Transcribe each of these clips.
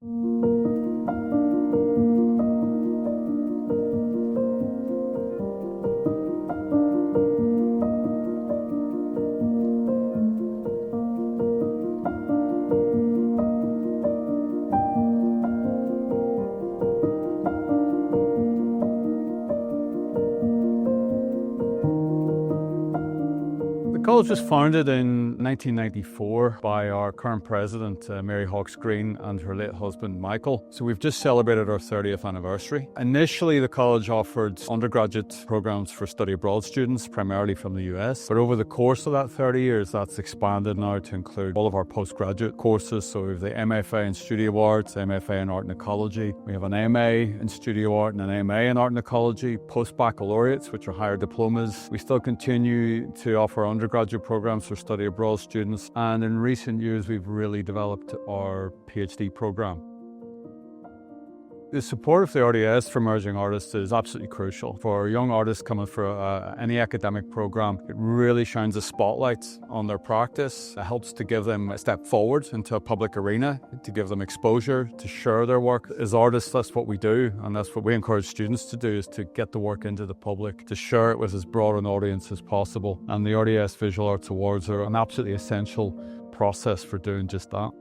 The college was founded in 1994 by our current president, Mary Hawkes Green, and her late husband, Michael. So we've just celebrated our 30th anniversary. Initially, the college offered undergraduate programs for study abroad students, primarily from the US. But over the course of that 30 years, that's expanded now to include all of our postgraduate courses. So we have the MFA in Studio Arts, MFA in Art and Ecology. We have an MA in Studio Art and an MA in Art and Ecology, post-baccalaureates, which are higher diplomas. We still continue to offer undergraduate programs for study abroad students, and in recent years we've really developed our PhD program. The support of the RDS for emerging artists is absolutely crucial. For young artists coming through any academic program, it really shines a spotlight on their practice. It helps to give them a step forward into a public arena, to give them exposure, to share their work. As artists, that's what we do, and that's what we encourage students to do, is to get the work into the public, to share it with as broad an audience as possible. And the RDS Visual Arts Awards are an absolutely essential process for doing just that.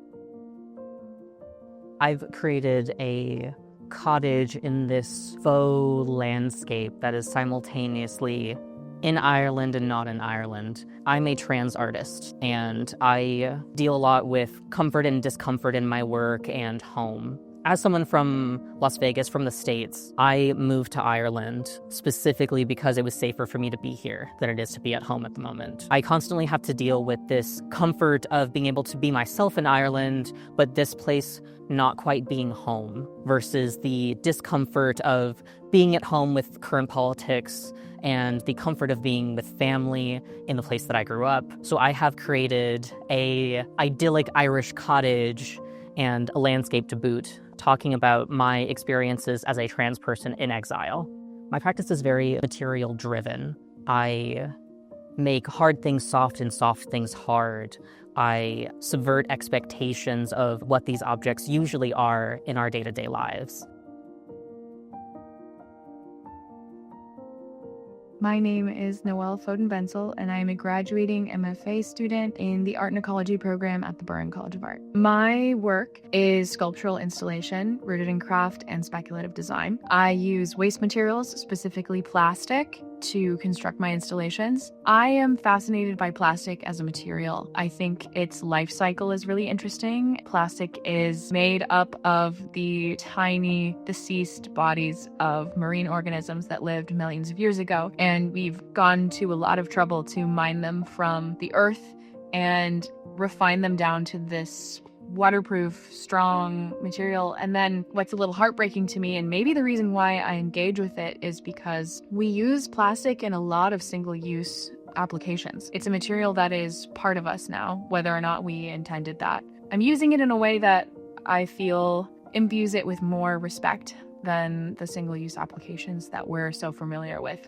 I've created a cottage in this faux landscape that is simultaneously in Ireland and not in Ireland. I'm a trans artist, and I deal a lot with comfort and discomfort in my work and home. As someone from Las Vegas, from the States, I moved to Ireland specifically because it was safer for me to be here than it is to be at home at the moment. I constantly have to deal with this comfort of being able to be myself in Ireland, but this place not quite being home, versus the discomfort of being at home with current politics and the comfort of being with family in the place that I grew up. So I have created a idyllic Irish cottage and a landscape to boot, talking about my experiences as a trans person in exile. My practice is very material driven. I make hard things soft and soft things hard. I subvert expectations of what these objects usually are in our day-to-day lives. My name is Noelle Foden-Benzel, and I am a graduating MFA student in the Art and Ecology program at the Burren College of Art. My work is sculptural installation, rooted in craft and speculative design. I use waste materials, specifically plastic, to construct my installations. I am fascinated by plastic as a material. I think its life cycle is really interesting. Plastic is made up of the tiny deceased bodies of marine organisms that lived millions of years ago, and we've gone to a lot of trouble to mine them from the earth and refine them down to this waterproof, strong material. And then what's a little heartbreaking to me, and maybe the reason why I engage with it, is because we use plastic in a lot of single-use applications. It's a material that is part of us now, whether or not we intended that. I'm using it in a way that I feel imbues it with more respect than the single-use applications that we're so familiar with.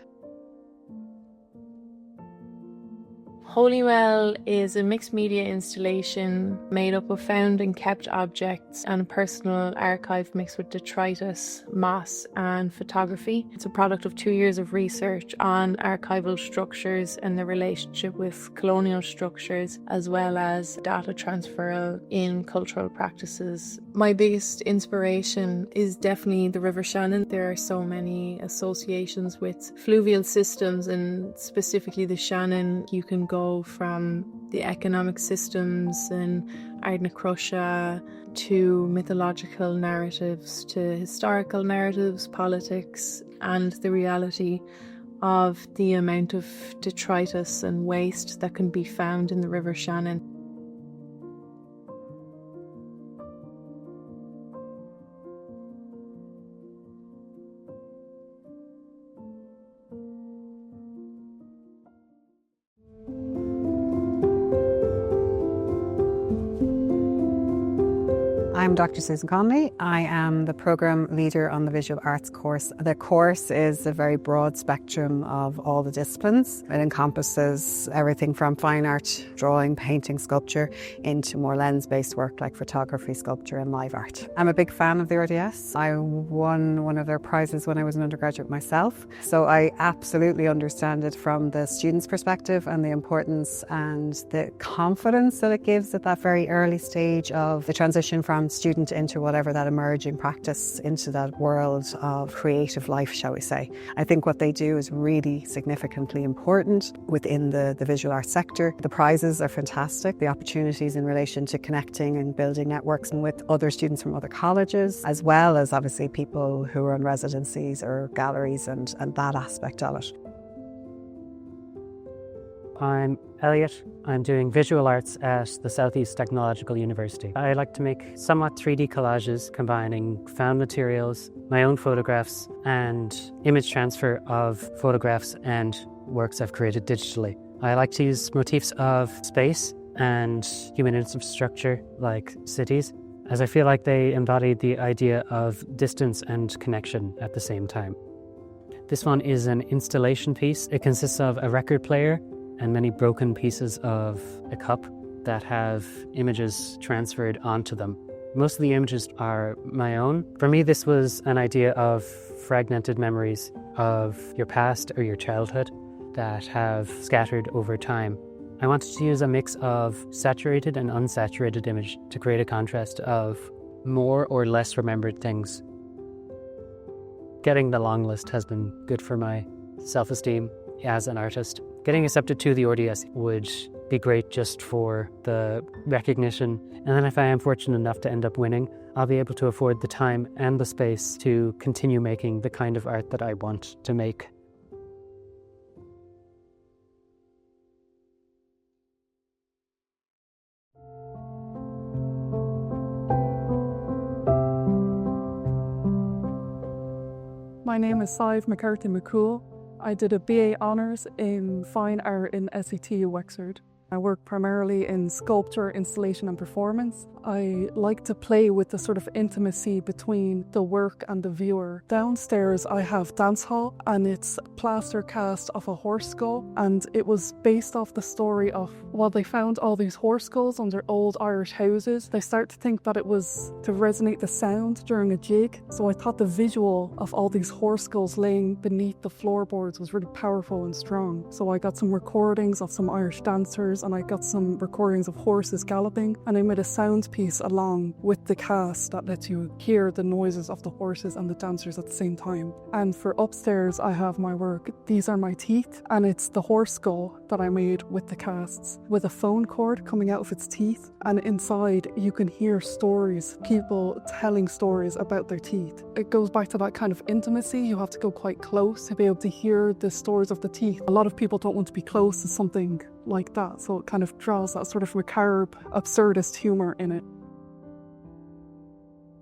Holywell is a mixed media installation made up of found and kept objects and a personal archive mixed with detritus, moss and photography. It's a product of 2 years of research on archival structures and their relationship with colonial structures, as well as data transfer in cultural practices. My biggest inspiration is definitely the River Shannon. There are so many associations with fluvial systems, and specifically the Shannon. You can go from the economic systems in Ardna Crusha to mythological narratives to historical narratives, politics, and the reality of the amount of detritus and waste that can be found in the River Shannon. I'm I'm Dr. Susan Conley. I am the Programme Leader on the Visual Arts course. The course is a very broad spectrum of all the disciplines. It encompasses everything from fine art, drawing, painting, sculpture, into more lens-based work like photography, sculpture and live art. I'm a big fan of the RDS. I won one of their prizes when I was an undergraduate myself, so I absolutely understand it from the student's perspective and the importance and the confidence that it gives at that very early stage of the transition from student into whatever that emerging practice, into that world of creative life, shall we say. I think what they do is really significantly important within the visual arts sector. The prizes are fantastic. The opportunities in relation to connecting and building networks with other students from other colleges, as well as obviously people who are in residencies or galleries and that aspect of it. I'm Elliot. I'm doing visual arts at the Southeast Technological University. I like to make somewhat 3D collages combining found materials, my own photographs, and image transfer of photographs and works I've created digitally. I like to use motifs of space and human infrastructure like cities, as I feel like they embody the idea of distance and connection at the same time. This one is an installation piece. It consists of a record player and many broken pieces of a cup that have images transferred onto them. Most of the images are my own. For me, this was an idea of fragmented memories of your past or your childhood that have scattered over time. I wanted to use a mix of saturated and unsaturated image to create a contrast of more or less remembered things. Getting the long list has been good for my self-esteem as an artist. Getting accepted to the RDS would be great just for the recognition, and then if I am fortunate enough to end up winning, I'll be able to afford the time and the space to continue making the kind of art that I want to make. My name is Sive McCarthy McCool. I did a BA Honours in Fine Art in SETU Wexford. I work primarily in sculpture, installation and performance. I like to play with the sort of intimacy between the work and the viewer. Downstairs I have dance hall, and it's plaster cast of a horse skull, and it was based off the story of, while they found all these horse skulls under old Irish houses, they start to think that it was to resonate the sound during a jig. So I thought the visual of all these horse skulls laying beneath the floorboards was really powerful and strong. So I got some recordings of some Irish dancers, and I got some recordings of horses galloping, and I made a sound piece along with the cast that lets you hear the noises of the horses and the dancers at the same time. And for upstairs I have my work, These Are My Teeth, and it's the horse skull that I made with the casts, with a phone cord coming out of its teeth, and inside you can hear stories, people telling stories about their teeth. It goes back to that kind of intimacy. You have to go quite close to be able to hear the stories of the teeth. A lot of people don't want to be close to something like that, so it kind of draws that sort of macabre, absurdist humour in it.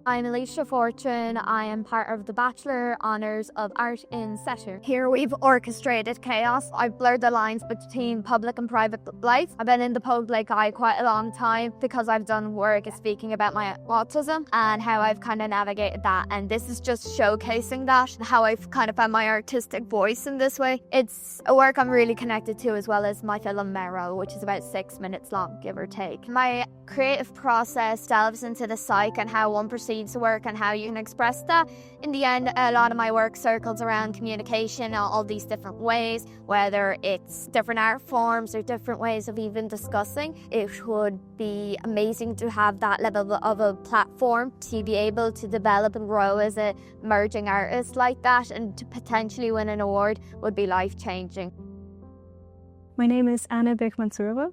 I'm Alicia Fortune. I am part of the Bachelor Honours of Art in Setter. Here we've orchestrated chaos. I've blurred the lines between public and private life. I've been in the public eye quite a long time because I've done work speaking about my autism and how I've kind of navigated that. And this is just showcasing that, how I've kind of found my artistic voice in this way. It's a work I'm really connected to, as well as my film Marrow, which is about 6 minutes long, give or take. My creative process delves into the psyche and how one perceives to work and how you can express that. In the end, a lot of my work circles around communication, all these different ways, whether it's different art forms or different ways of even discussing. It would be amazing to have that level of a platform to be able to develop and grow as an emerging artist like that, and to potentially win an award would be life-changing. My name is Anna Bekmansurova.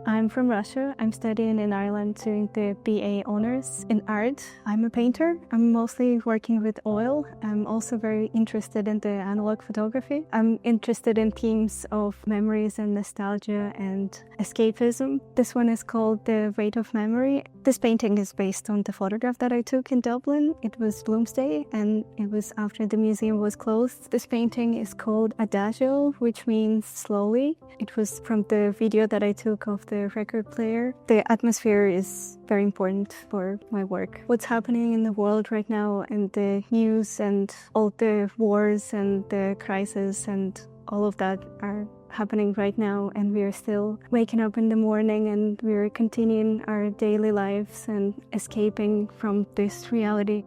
I'm from Russia. I'm studying in Ireland doing the BA Honours in art. I'm a painter. I'm mostly working with oil. I'm also very interested in the analog photography. I'm interested in themes of memories and nostalgia and escapism. This one is called The Weight of Memory, This painting is based on the photograph that I took in Dublin. It was Bloomsday and it was after the museum was closed. This painting is called Adagio, which means slowly. It was from the video that I took of the record player. The atmosphere is very important for my work. What's happening in the world right now and the news and all the wars and the crisis and all of that are happening right now, and we are still waking up in the morning and we are continuing our daily lives and escaping from this reality.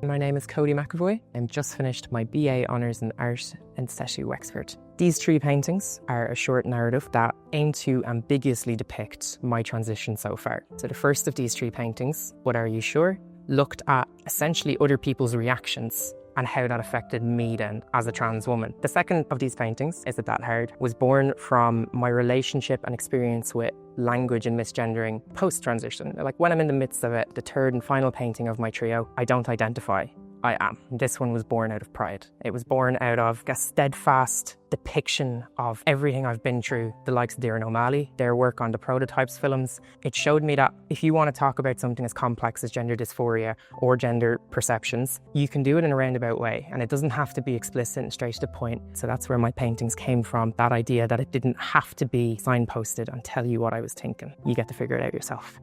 My name is Cody McAvoy. I'm just finished my BA Honours in Art in SETI Wexford. These 3 paintings are a short narrative that aim to ambiguously depict my transition so far. So the first of these 3 paintings, What Are You Sure?, looked at essentially other people's reactions and how that affected me then as a trans woman. The second of these paintings, Is It That Hard?, was born from my relationship and experience with language and misgendering post-transition. Like when I'm in the midst of it, the third and final painting of my trio, I don't identify, I am. This one was born out of pride. It was born out of a steadfast depiction of everything I've been through, the likes of Darren O'Malley, their work on the Prototypes films. It showed me that if you want to talk about something as complex as gender dysphoria or gender perceptions, you can do it in a roundabout way, and it doesn't have to be explicit and straight to the point. So that's where my paintings came from, that idea that it didn't have to be signposted and tell you what I was thinking. You get to figure it out yourself.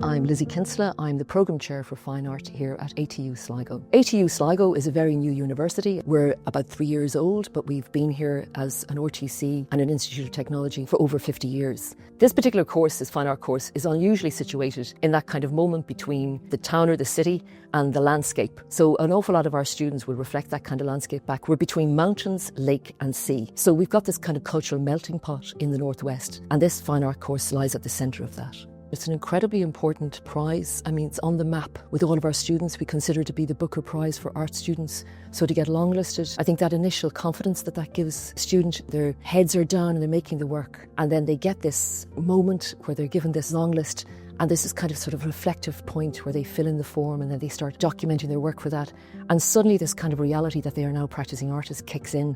I'm Lizzie Kinsella. I'm the Programme Chair for Fine Art here at ATU Sligo. ATU Sligo is a very new university. We're about 3 years old, but we've been here as an RTC and an Institute of Technology for over 50 years. This particular course, this Fine Art course, is unusually situated in that kind of moment between the town or the city and the landscape. So an awful lot of our students will reflect that kind of landscape back. We're between mountains, lake and sea. So we've got this kind of cultural melting pot in the northwest, and this Fine Art course lies at the centre of that. It's an incredibly important prize. I mean, it's on the map with all of our students. We consider it to be the Booker Prize for art students. So to get longlisted, I think that initial confidence that gives a student, their heads are down and they're making the work. And then they get this moment where they're given this long list, and this is kind of sort of reflective point where they fill in the form and then they start documenting their work for that. And suddenly this kind of reality that they are now practising artists kicks in.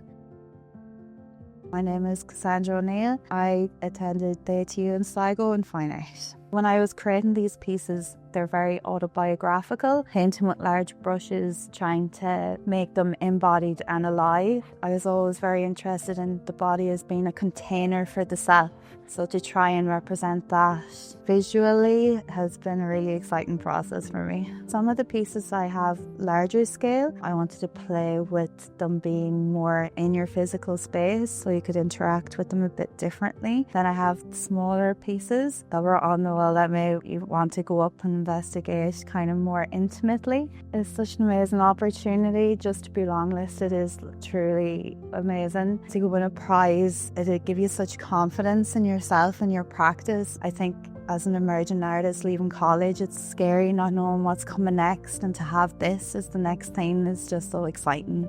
My name is Cassandra O'Neill. I attended the ATU in Sligo in Fine Art. When I was creating these pieces, they're very autobiographical, painting with large brushes, trying to make them embodied and alive. I was always very interested in the body as being a container for the self. So to try and represent that visually has been a really exciting process for me. Some of the pieces I have larger scale. I wanted to play with them being more in your physical space so you could interact with them a bit differently. Then I have smaller pieces that were on the wall that made you want to go up and investigate kind of more intimately. It's such an amazing opportunity. Just to be longlisted is truly amazing. To win a prize, it'll give you such confidence in yourself and your practice. I think as an emerging artist leaving college, it's scary not knowing what's coming next, and to have this as the next thing is just so exciting.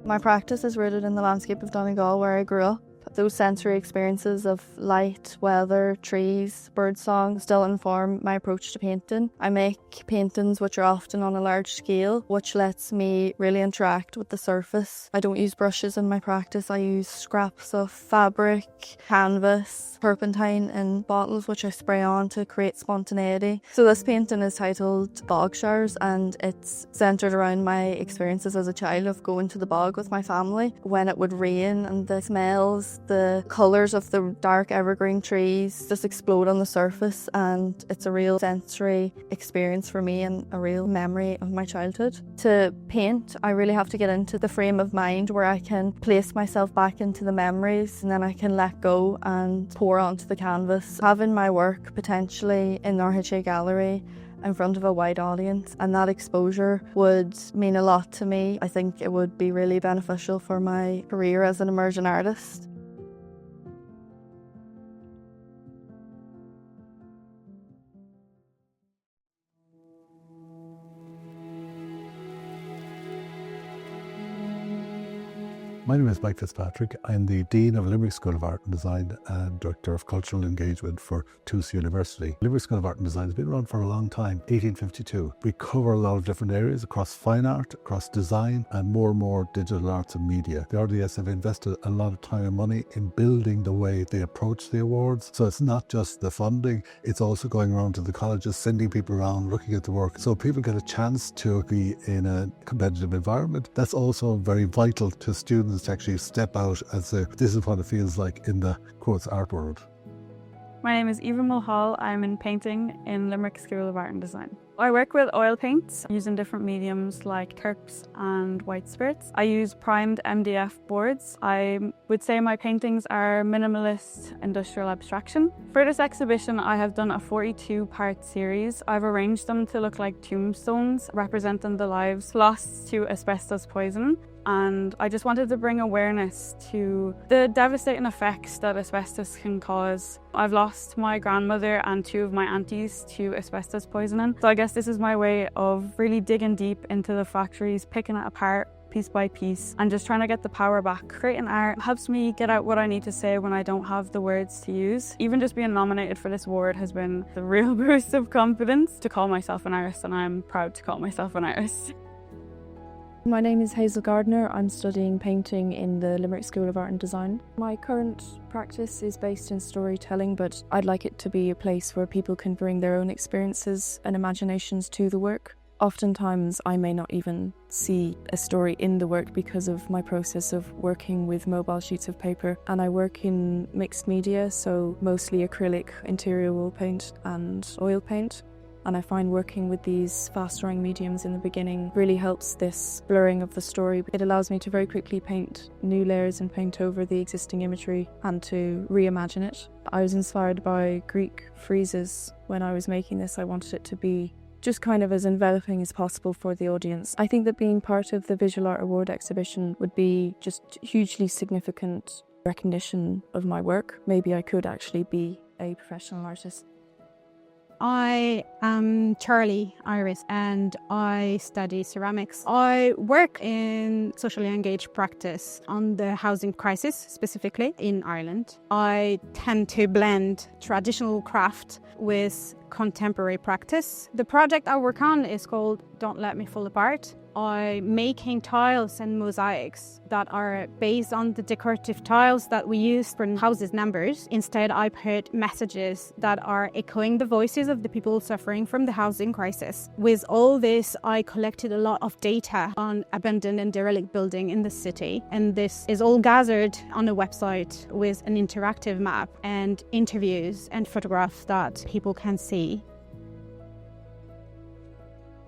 My practice is rooted in the landscape of Donegal, where I grew up. Those sensory experiences of light, weather, trees, birdsong still inform my approach to painting. I make paintings which are often on a large scale, which lets me really interact with the surface. I don't use brushes in my practice. I use scraps of fabric, canvas, turpentine and bottles which I spray on to create spontaneity. So this painting is titled Bog Showers, and it's centred around my experiences as a child of going to the bog with my family when it would rain, and the smells, the colours of the dark evergreen trees just explode on the surface, and it's a real sensory experience for me and a real memory of my childhood. To paint, I really have to get into the frame of mind where I can place myself back into the memories, and then I can let go and pour onto the canvas. Having my work potentially in the RHA gallery in front of a wide audience, and that exposure would mean a lot to me. I think it would be really beneficial for my career as an emerging artist. My name is Mike Fitzpatrick. I'm the Dean of Limerick School of Art and Design and Director of Cultural Engagement for Tooth University. Limerick School of Art and Design has been around for a long time, 1852. We cover a lot of different areas across fine art, across design, and more digital arts and media. The RDS have invested a lot of time and money in building the way they approach the awards. So it's not just the funding, it's also going around to the colleges, sending people around, looking at the work. So people get a chance to be in a competitive environment. That's also very vital to students to actually step out and say, this is what it feels like in the, quotes, art world. My name is Eva Mulhall. I'm in painting in Limerick School of Art and Design. I work with oil paints using different mediums like turps and white spirits. I use primed MDF boards. I would say my paintings are minimalist industrial abstraction. For this exhibition, I have done a 42-part series. I've arranged them to look like tombstones representing the lives lost to asbestos poison. And I just wanted to bring awareness to the devastating effects that asbestos can cause. I've lost my grandmother and two of my aunties to asbestos poisoning. So I guess this is my way of really digging deep into the factories, picking it apart piece by piece and just trying to get the power back. Creating art helps me get out what I need to say when I don't have the words to use. Even just being nominated for this award has been the real boost of confidence to call myself an artist, and I'm proud to call myself an artist. My name is Hazel Gardner. I'm studying painting in the Limerick School of Art and Design. My current practice is based in storytelling, but I'd like it to be a place where people can bring their own experiences and imaginations to the work. Oftentimes I may not even see a story in the work because of my process of working with mobile sheets of paper, and I work in mixed media, so mostly acrylic, interior wall paint and oil paint. And I find working with these fast-drying mediums in the beginning really helps this blurring of the story. It allows me to very quickly paint new layers and paint over the existing imagery and to reimagine it. I was inspired by Greek friezes when I was making this. I wanted it to be just kind of as enveloping as possible for the audience. I think that being part of the Visual Art Award exhibition would be just hugely significant recognition of my work. Maybe I could actually be a professional artist. I am Charlie Iris and I study ceramics. I work in socially engaged practice on the housing crisis, specifically in Ireland. I tend to blend traditional craft with contemporary practice. The project I work on is called Don't Let Me Fall Apart. I'm making tiles and mosaics that are based on the decorative tiles that we use for houses numbers. Instead, I put messages that are echoing the voices of the people suffering from the housing crisis. With all this, I collected a lot of data on abandoned and derelict building in the city. And this is all gathered on a website with an interactive map and interviews and photographs that people can see.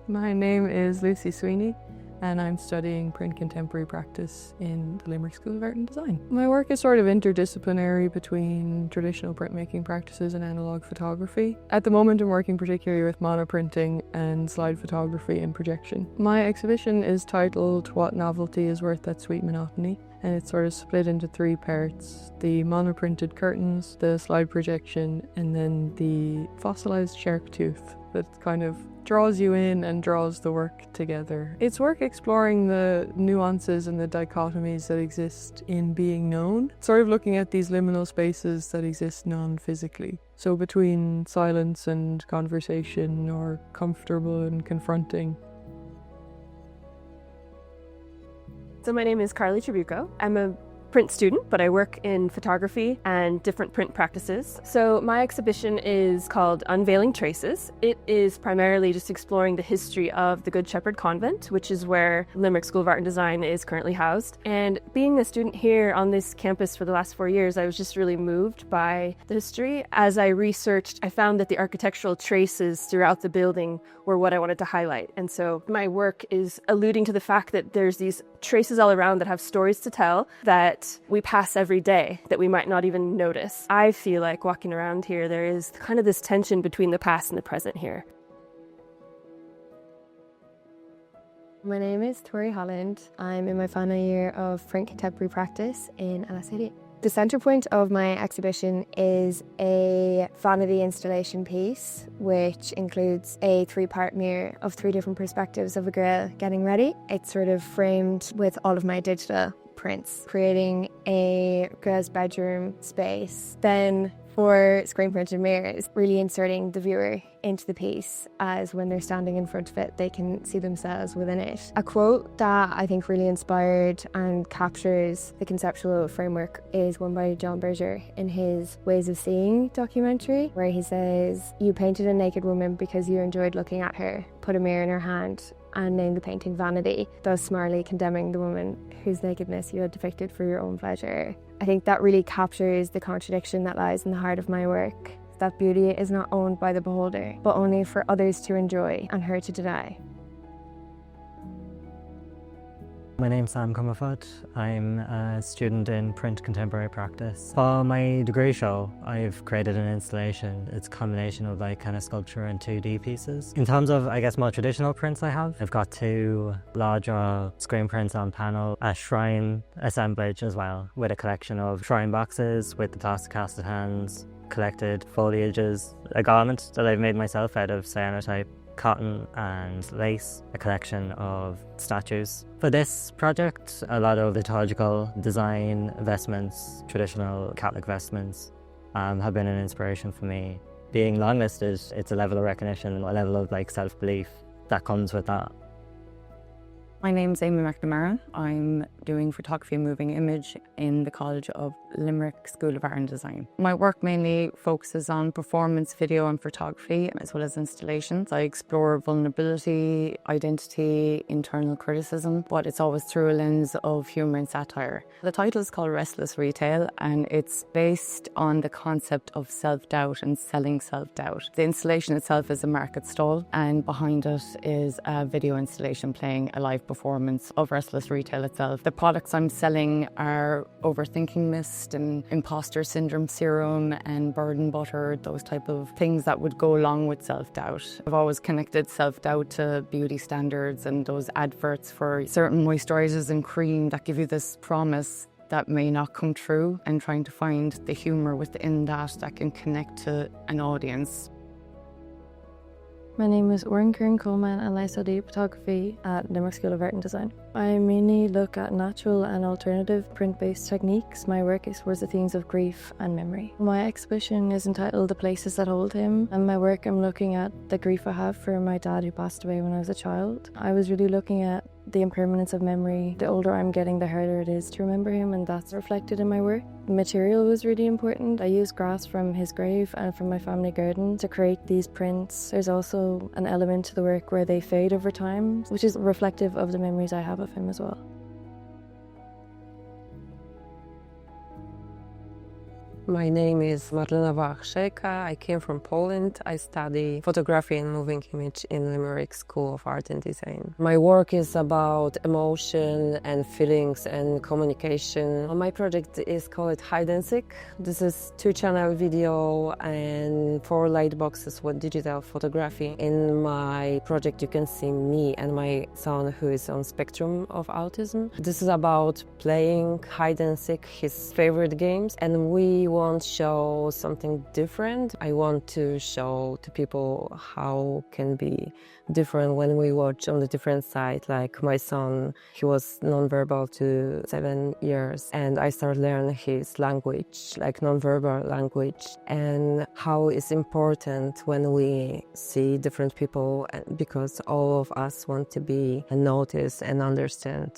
My name is Lucy Sweeney and I'm studying print contemporary practice in the Limerick School of Art and Design. My work is sort of interdisciplinary between traditional printmaking practices and analogue photography. At the moment I'm working particularly with monoprinting and slide photography and projection. My exhibition is titled What Novelty is Worth That Sweet Monotony, and it's sort of split into three parts: the monoprinted curtains, the slide projection, and then the fossilized shark tooth that kind of draws you in and draws the work together. It's work exploring the nuances and the dichotomies that exist in being known, sort of looking at these liminal spaces that exist non-physically. So between silence and conversation, or comfortable and confronting. So my name is Carly Trabuco. I'm a print student, but I work in photography and different print practices. So my exhibition is called Unveiling Traces. It is primarily just exploring the history of the Good Shepherd Convent, which is where Limerick School of Art and Design is currently housed. And being a student here on this campus for the last 4 years, I was just really moved by the history. As I researched, I found that the architectural traces throughout the building were what I wanted to highlight. And so my work is alluding to the fact that there's these traces all around that have stories to tell that we pass every day that we might not even notice. I feel like walking around here, there is kind of this tension between the past and the present here. My name is Tori Holland. I'm in my final year of print contemporary practice in LSAD. The centre point of my exhibition is a vanity installation piece, which includes a 3-part mirror of 3 different perspectives of a girl getting ready. It's sort of framed with all of my digital prints, creating a girl's bedroom space. Then for screen printed mirrors, really inserting the viewer into the piece, as when they're standing in front of it, they can see themselves within it. A quote that I think really inspired and captures the conceptual framework is one by John Berger in his Ways of Seeing documentary, where he says, "You painted a naked woman because you enjoyed looking at her. Put a mirror in her hand and name the painting Vanity, thus smartly condemning the woman whose nakedness you had depicted for your own pleasure." I think that really captures the contradiction that lies in the heart of my work, that beauty is not owned by the beholder, but only for others to enjoy and her to deny. My name's Sam Comerford. I'm a student in print contemporary practice. For my degree show, I've created an installation. It's a combination of like kind of sculpture and 2D pieces. In terms of, I guess, more traditional prints I've got 2 larger screen prints on panel, a shrine assemblage as well, with a collection of shrine boxes with the plastic casted hands, collected foliages, a garment that I've made myself out of cyanotype cotton and lace, a collection of statues. For this project, a lot of liturgical design vestments, traditional Catholic vestments, have been an inspiration for me. Being longlisted, it's a level of recognition, a level of like self-belief that comes with that. My name's Amy McNamara. I'm doing photography and moving image in the College of Limerick School of Art and Design. My work mainly focuses on performance, video and photography, as well as installations. I explore vulnerability, identity, internal criticism, but it's always through a lens of humour and satire. The title is called Restless Retail, and it's based on the concept of self-doubt and selling self-doubt. The installation itself is a market stall, and behind it is a video installation playing a live performance of Restless Retail itself. The products I'm selling are overthinking mist and imposter syndrome serum and burden butter, those type of things that would go along with self-doubt. I've always connected self-doubt to beauty standards and those adverts for certain moisturisers and cream that give you this promise that may not come true, and trying to find the humour within that can connect to an audience. My name is Oren Kieran Coleman and I study photography at Limerick School of Art and Design. I mainly look at natural and alternative print-based techniques. My work explores the themes of grief and memory. My exhibition is entitled The Places That Hold Him, and my work I'm looking at the grief I have for my dad who passed away when I was a child. I was really looking at the impermanence of memory. The older I'm getting, the harder it is to remember him, and that's reflected in my work. The material was really important. I used grass from his grave and from my family garden to create these prints. There's also an element to the work where they fade over time, which is reflective of the memories I have of him as well. My name is Marlena Wachszejka. I came from Poland. I study photography and moving image in Limerick School of Art and Design. My work is about emotion and feelings and communication. My project is called Hide and Seek. This is 2-channel video and 4 light boxes with digital photography. In my project you can see me and my son who is on spectrum of autism. This is about playing hide and seek, his favorite games, and we want to show something different. I want to show to people how can be different when we watch on the different side. Like my son, he was nonverbal to 7 years, and I started learning his language, like nonverbal language, and how it's important when we see different people, because all of us want to be noticed and understand.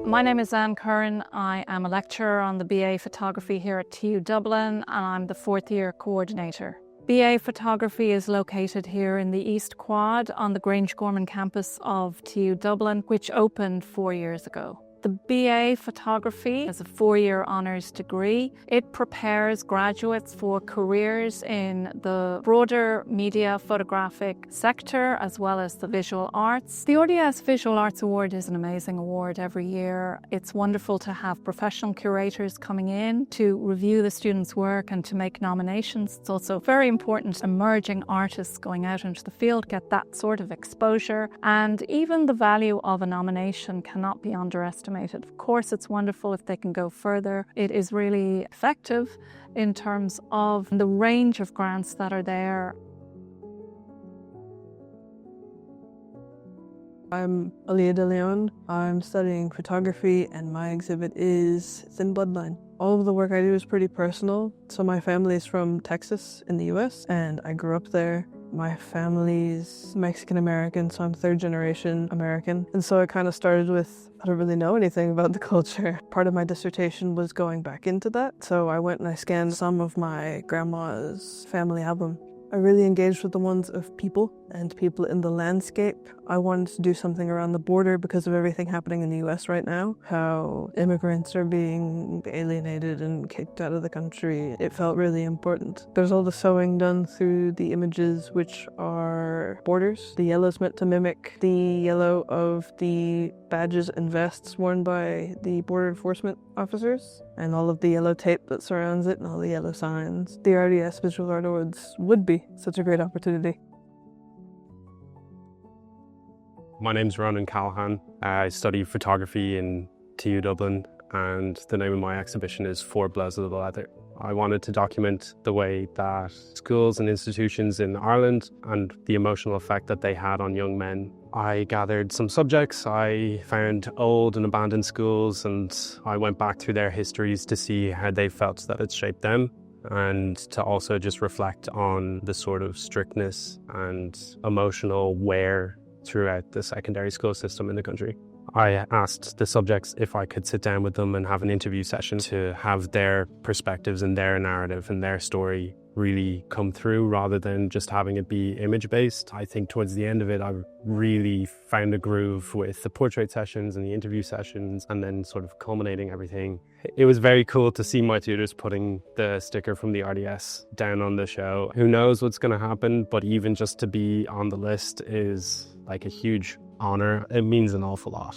My name is Anne Curran. I am a lecturer on the BA Photography here at TU Dublin, and I'm the 4th year coordinator. BA Photography is located here in the East Quad on the Grange Gorman campus of TU Dublin, which opened 4 years ago. The BA Photography is a 4-year honours degree. It prepares graduates for careers in the broader media photographic sector as well as the visual arts. The RDS Visual Arts Award is an amazing award every year. It's wonderful to have professional curators coming in to review the students' work and to make nominations. It's also very important emerging artists going out into the field get that sort of exposure, and even the value of a nomination cannot be underestimated. underestimated. Of course, it's wonderful if they can go further. It is really effective in terms of the range of grants that are there. I'm Alia de Leon. I'm studying photography and my exhibit is Thin Bloodline. All of the work I do is pretty personal. So my family is from Texas in the US and I grew up there. My family's Mexican-American, so I'm third generation American. And so it kind of started with, I don't really know anything about the culture. Part of my dissertation was going back into that. So I went and I scanned some of my grandma's family album. I really engaged with the ones of people and people in the landscape. I wanted to do something around the border because of everything happening in the US right now, how immigrants are being alienated and kicked out of the country. It felt really important. There's all the sewing done through the images, which are borders. The yellow's meant to mimic the yellow of the badges and vests worn by the border enforcement officers, and all of the yellow tape that surrounds it and all the yellow signs. The RDS Visual Art Awards would be such a great opportunity. My name's Ronan Callahan. I study photography in TU Dublin and the name of my exhibition is Four Blows of the Leather. I wanted to document the way that schools and institutions in Ireland and the emotional effect that they had on young men. I gathered some subjects, I found old and abandoned schools and I went back through their histories to see how they felt that it shaped them, and to also just reflect on the sort of strictness and emotional wear throughout the secondary school system in the country. I asked the subjects if I could sit down with them and have an interview session to have their perspectives and their narrative and their story really come through rather than just having it be image-based. I think towards the end of it, I really found a groove with the portrait sessions and the interview sessions and then sort of culminating everything. It was very cool to see my tutors putting the sticker from the RDS down on the show. Who knows what's going to happen, but even just to be on the list is like a huge honor. It means an awful lot.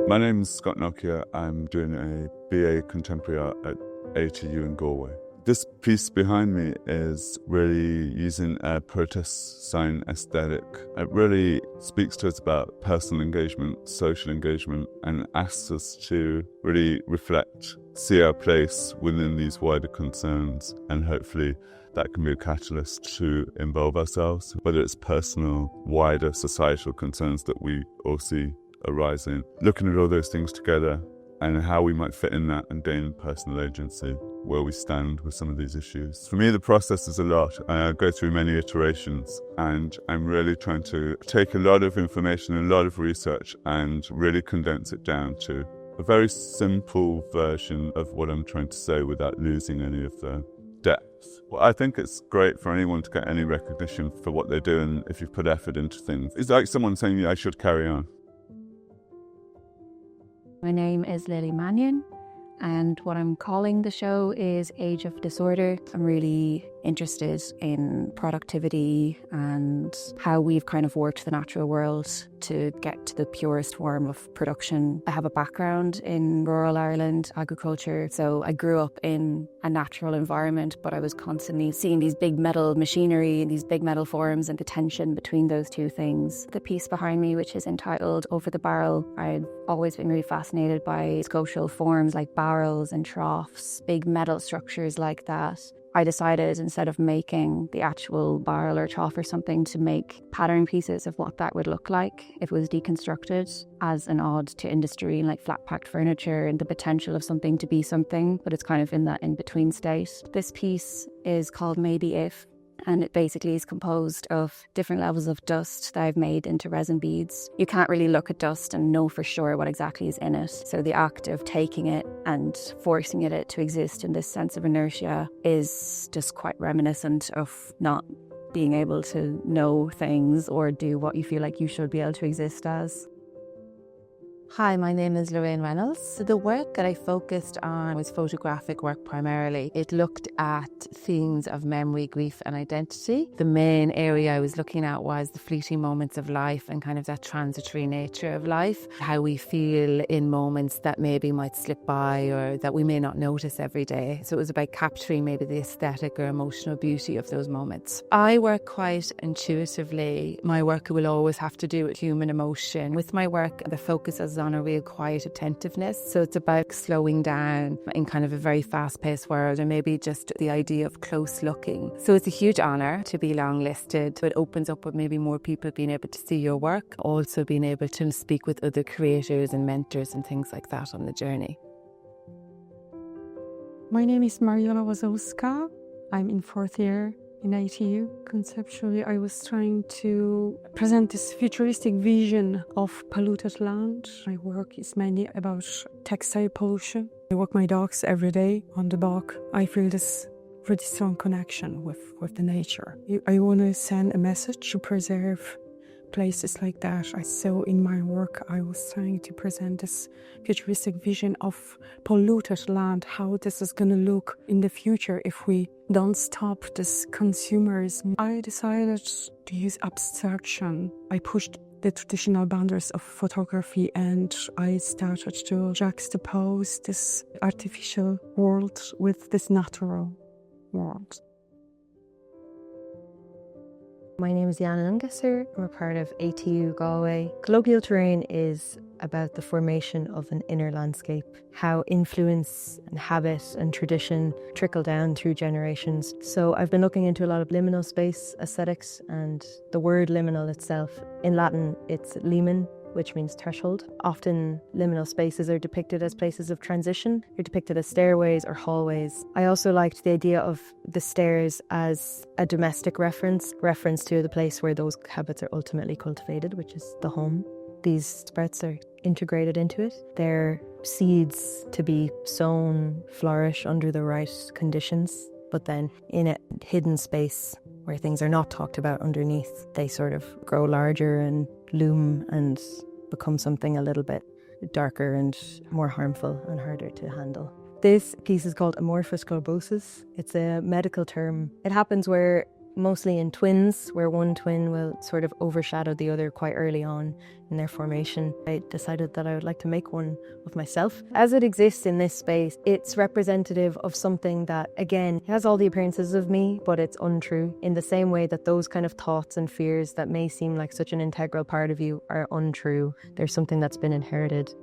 My name is Scott Nokia. I'm doing a BA Contemporary Art at ATU in Galway. This piece behind me is really using a protest sign aesthetic. It really speaks to us about personal engagement, social engagement, and asks us to really reflect, see our place within these wider concerns, and hopefully that can be a catalyst to involve ourselves, whether it's personal, wider societal concerns that we all see arising. Looking at all those things together and how we might fit in that and gain personal agency, where we stand with some of these issues. For me, the process is a lot. I go through many iterations and I'm really trying to take a lot of information and a lot of research and really condense it down to a very simple version of what I'm trying to say without losing any of the depth. Well, I think it's great for anyone to get any recognition for what they're doing if you've put effort into things. It's like someone saying, I should carry on. My name is Lily Mannion, and what I'm calling the show is Age of Disorder. I'm really interested in productivity and how we've kind of worked the natural world to get to the purest form of production. I have a background in rural Ireland agriculture, so I grew up in a natural environment, but I was constantly seeing these big metal machinery and these big metal forms and the tension between those two things. The piece behind me, which is entitled Over the Barrel, I've always been really fascinated by sculptural forms like barrels and troughs, big metal structures like that. I decided, instead of making the actual barrel or trough or something, to make pattern pieces of what that would look like if it was deconstructed, as an ode to industry and like flat packed furniture and the potential of something to be something, but it's kind of in that in-between state. This piece is called Maybe If, and it basically is composed of different levels of dust that I've made into resin beads. You can't really look at dust and know for sure what exactly is in it. So the act of taking it and forcing it to exist in this sense of inertia is just quite reminiscent of not being able to know things or do what you feel like you should be able to exist as. Hi, my name is Lorraine Reynolds. The work that I focused on was photographic work primarily. It looked at themes of memory, grief and identity. The main area I was looking at was the fleeting moments of life and kind of that transitory nature of life, how we feel in moments that maybe might slip by or that we may not notice every day. So it was about capturing maybe the aesthetic or emotional beauty of those moments. I work quite intuitively. My work will always have to do with human emotion. With my work, the focus is on a real quiet attentiveness. So it's about slowing down in kind of a very fast-paced world, and maybe just the idea of close looking. So it's a huge honour to be longlisted. It opens up with maybe more people being able to see your work, also being able to speak with other creators and mentors and things like that on the journey. My name is Mariana Wazowska. I'm in 4th year in ATU. Conceptually, I was trying to present this futuristic vision of polluted land. My work is mainly about textile pollution. I walk my dogs every day on the bog. I feel this pretty strong connection with the nature. I want to send a message to preserve places like that. So in my work, I was trying to present this futuristic vision of polluted land, how this is going to look in the future if we don't stop this consumerism. I decided to use abstraction. I pushed the traditional boundaries of photography and I started to juxtapose this artificial world with this natural world. My name is Yana Ungesser. I'm a part of ATU Galway. Colloquial terrain is about the formation of an inner landscape, how influence and habit and tradition trickle down through generations. So I've been looking into a lot of liminal space aesthetics, and the word liminal itself, in Latin it's limen, which means threshold. Often liminal spaces are depicted as places of transition. They're depicted as stairways or hallways. I also liked the idea of the stairs as a domestic reference to the place where those habits are ultimately cultivated, which is the home. These sprouts are integrated into it. They're seeds to be sown, flourish under the right conditions, but then in a hidden space where things are not talked about underneath, they sort of grow larger and loom and become something a little bit darker and more harmful and harder to handle. This piece is called amorphous globosis. It's a medical term. It happens mostly in twins, where one twin will sort of overshadow the other quite early on in their formation. I decided that I would like to make one of myself. As it exists in this space, it's representative of something that, again, has all the appearances of me, but it's untrue, in the same way that those kind of thoughts and fears that may seem like such an integral part of you are untrue. There's something that's been inherited.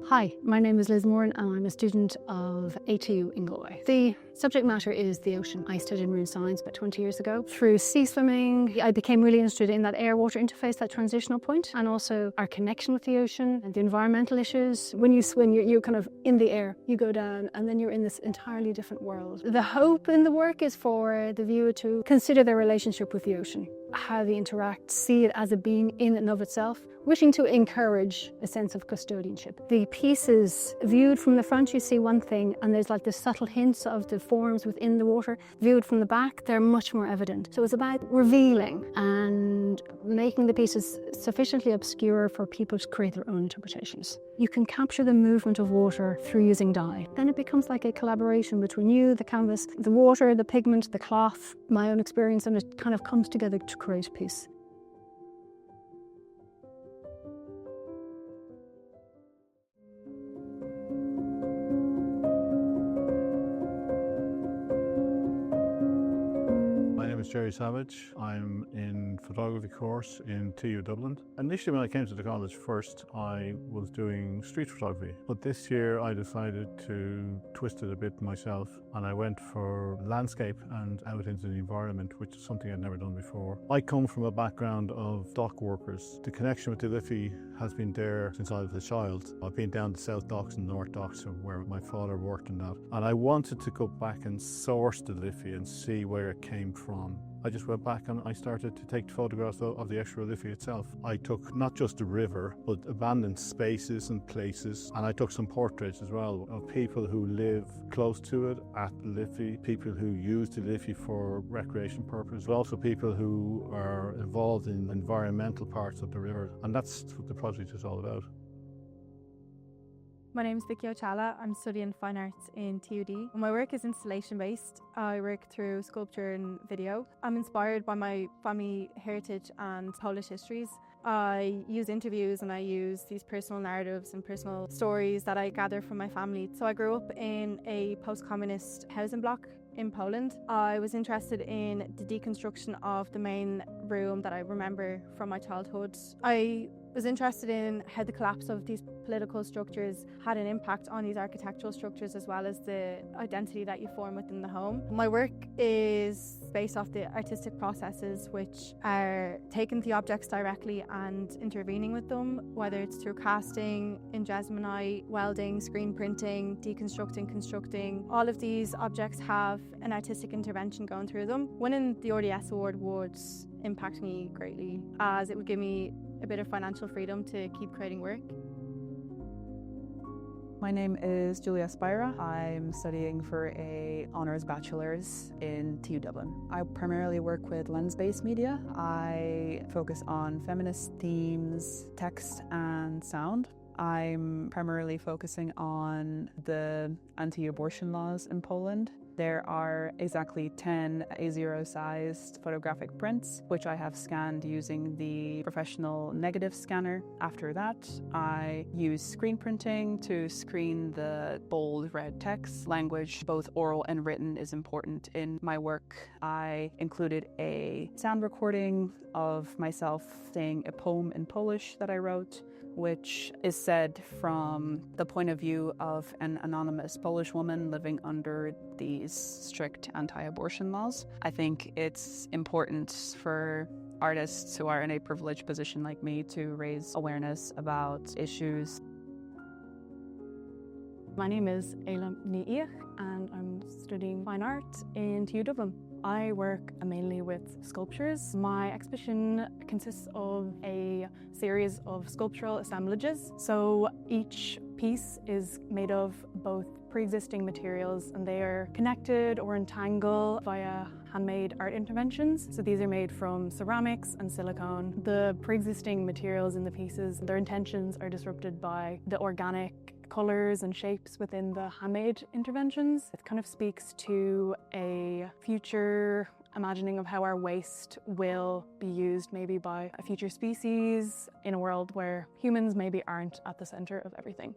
Hi, my name is Liz Moran and I'm a student of ATU in Galway. The subject matter is the ocean. I studied marine science about 20 years ago. Through sea swimming, I became really interested in that air-water interface, that transitional point, and also our connection with the ocean and the environmental issues. When you swim, you're kind of in the air. You go down and then you're in this entirely different world. The hope in the work is for the viewer to consider their relationship with the ocean, how they interact, see it as a being in and of itself, wishing to encourage a sense of custodianship. The pieces, viewed from the front, you see one thing, and there's like the subtle hints of the forms within the water. Viewed from the back, they're much more evident. So it's about revealing and making the pieces sufficiently obscure for people to create their own interpretations. You can capture the movement of water through using dye. Then it becomes like a collaboration between you, the canvas, the water, the pigment, the cloth, my own experience, and it kind of comes together to create a piece. Jerry Savage. I'm in photography course in TU Dublin. Initially when I came to the college first, I was doing street photography, but this year I decided to twist it a bit myself and I went for landscape and out into the environment, which is something I'd never done before. I come from a background of dock workers. The connection with the Liffey has been there since I was a child. I've been down the South Docks and North Docks where my father worked in that, and I wanted to go back and source the Liffey and see where it came from. on. I just went back and I started to take photographs of the estuary Liffey itself. I took not just the river, but abandoned spaces and places, and I took some portraits as well of people who live close to it at the Liffey, people who use the Liffey for recreation purposes, but also people who are involved in environmental parts of the river, and that's what the project is all about. My name is Vicky Ochala. I'm studying fine arts in TUD. My work is installation based. I work through sculpture and video. I'm inspired by my family heritage and Polish histories. I use interviews and I use these personal narratives and personal stories that I gather from my family. So I grew up in a post-communist housing block in Poland. I was interested in the deconstruction of the main room that I remember from my childhood. I was interested in how the collapse of these political structures had an impact on these architectural structures as well as the identity that you form within the home. My work is based off the artistic processes which are taking the objects directly and intervening with them, whether it's through casting, ingeminite, welding, screen printing, deconstructing, constructing. All of these objects have an artistic intervention going through them. Winning the RDS award would impact me greatly as it would give me a bit of financial freedom to keep creating work. My name is Julia Spira. I'm studying for a honours bachelor's in TU Dublin. I primarily work with lens-based media. I focus on feminist themes, text and sound. I'm primarily focusing on the anti-abortion laws in Poland. There are exactly 10 A0-sized photographic prints, which I have scanned using the professional negative scanner. After that, I use screen printing to screen the bold red text. Language, both oral and written, is important in my work. I included a sound recording of myself saying a poem in Polish that I wrote, which is said from the point of view of an anonymous Polish woman living under these strict anti-abortion laws. I think it's important for artists who are in a privileged position like me to raise awareness about issues. My name is Ayla Niach and I'm studying fine art in TU Dublin. I work mainly with sculptures. My exhibition consists of a series of sculptural assemblages. So each piece is made of both pre-existing materials and they are connected or entangled via handmade art interventions. So these are made from ceramics and silicone. The pre-existing materials in the pieces, their intentions are disrupted by the organic colours and shapes within the handmade interventions. It kind of speaks to a future imagining of how our waste will be used maybe by a future species in a world where humans maybe aren't at the centre of everything.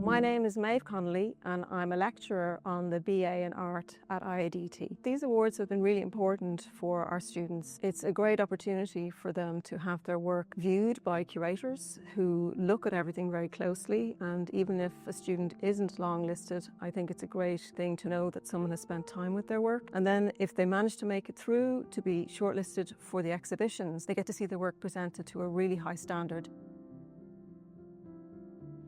My name is Maeve Connolly and I'm a lecturer on the BA in Art at IADT. These awards have been really important for our students. It's a great opportunity for them to have their work viewed by curators who look at everything very closely, and even if a student isn't longlisted, I think it's a great thing to know that someone has spent time with their work. And then if they manage to make it through to be shortlisted for the exhibitions, they get to see their work presented to a really high standard.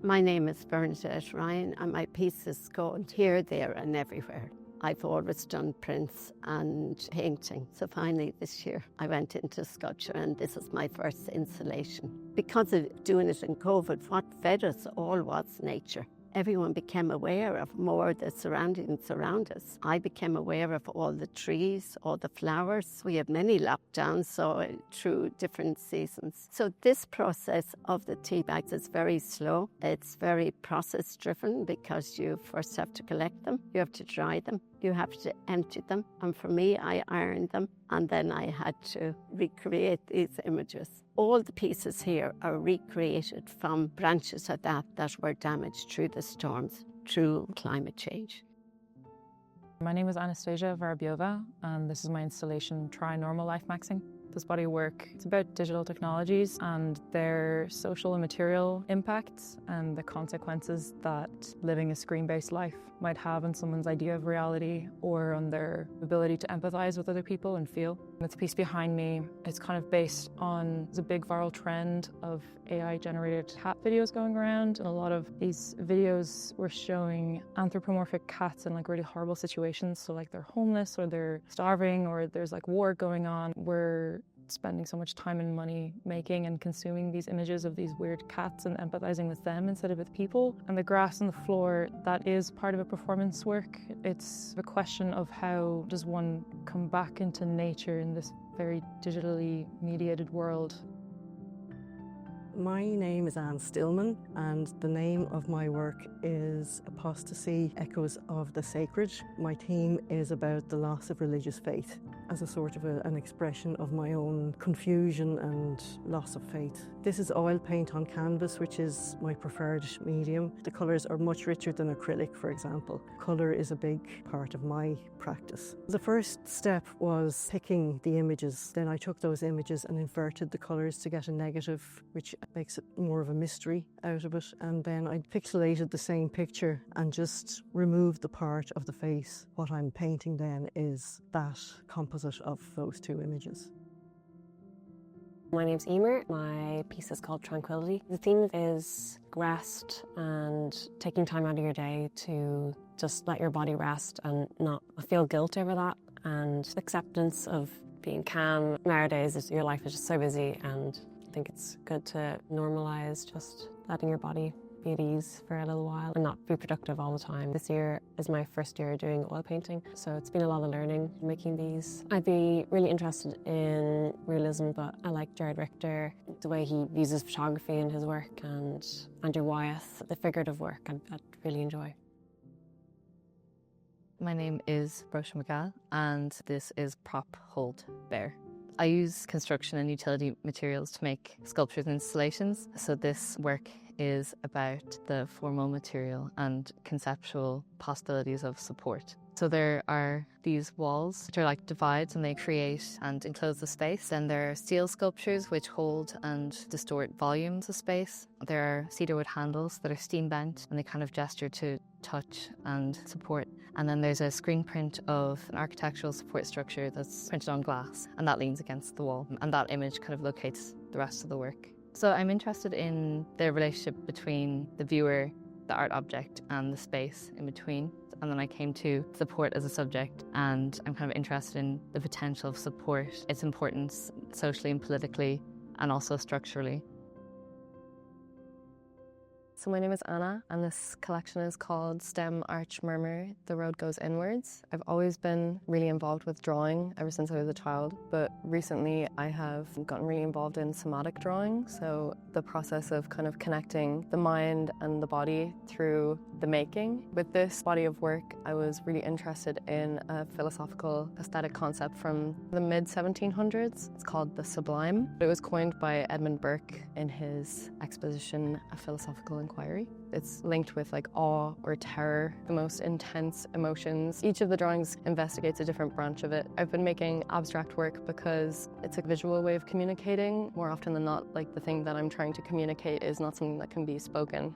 My name is Bernadette Ryan and my pieces go here, there and everywhere. I've always done prints and painting, so finally this year I went into sculpture and this is my first installation. Because of doing it in COVID, what fed us all was nature. Everyone became aware of more the surroundings around us. I became aware of all the trees, all the flowers. We have many lockdowns, so through different seasons. So this process of the tea bags is very slow. It's very process driven because you first have to collect them, you have to dry them, you have to empty them. And for me, I ironed them and then I had to recreate these images. All the pieces here are recreated from branches of that were damaged through the storms, through climate change. My name is Anastasia Varabiova, and this is my installation, Try Normal Life Maxing. This body of work, it's about digital technologies and their social and material impacts and the consequences that living a screen-based life might have on someone's idea of reality or on their ability to empathize with other people and feel. This piece behind me, it's kind of based on the big viral trend of AI-generated cat videos going around, and a lot of these videos were showing anthropomorphic cats in like really horrible situations. So like they're homeless or they're starving or there's like war going on. We're spending so much time and money making and consuming these images of these weird cats and empathizing with them instead of with people. And the grass on the floor, that is part of a performance work. It's a question of how does one come back into nature in this very digitally mediated world. My name is Anne Stillman, and the name of my work is Apostasy, Echoes of the Sacred. My theme is about the loss of religious faith as a sort of an expression of my own confusion and loss of faith. This is oil paint on canvas, which is my preferred medium. The colours are much richer than acrylic, for example. Colour is a big part of my practice. The first step was picking the images. Then I took those images and inverted the colours to get a negative, which makes it more of a mystery out of it. And then I pixelated the same picture and just removed the part of the face. What I'm painting then is that composite of those two images. My name's Emer. My piece is called Tranquility. The theme is rest and taking time out of your day to just let your body rest and not feel guilt over that, and acceptance of being calm. Nowadays, your life is just so busy, and I think it's good to normalise just letting your body be at ease for a little while and not be productive all the time. This year is my first year doing oil painting, so it's been a lot of learning making these. I'd be really interested in realism, but I like Jared Richter, the way he uses photography in his work, and Andrew Wyeth, the figurative work I'd really enjoy. My name is Roisin McGall, and this is Prop Hold Bear. I use construction and utility materials to make sculptures and installations, so this work is about the formal material and conceptual possibilities of support. So there are these walls which are like divides, and they create and enclose the space. Then there are steel sculptures which hold and distort volumes of space. There are cedarwood handles that are steam bent, and they kind of gesture to touch and support. And then there's a screen print of an architectural support structure that's printed on glass, and that leans against the wall. And that image kind of locates the rest of the work. So I'm interested in the relationship between the viewer, the art object, and the space in between. And then I came to support as a subject, and I'm kind of interested in the potential of support, its importance socially and politically, and also structurally. So my name is Anna, and this collection is called Stem Arch Murmur, The Road Goes Inwards. I've always been really involved with drawing ever since I was a child, but recently I have gotten really involved in somatic drawing, so the process of kind of connecting the mind and the body through the making. With this body of work, I was really interested in a philosophical aesthetic concept from the mid-1700s. It's called the sublime. It was coined by Edmund Burke in his exposition, A Philosophical Inquiry. It's linked with like awe or terror, the most intense emotions. Each of the drawings investigates a different branch of it. I've been making abstract work because it's a visual way of communicating. More often than not, like the thing that I'm trying to communicate is not something that can be spoken.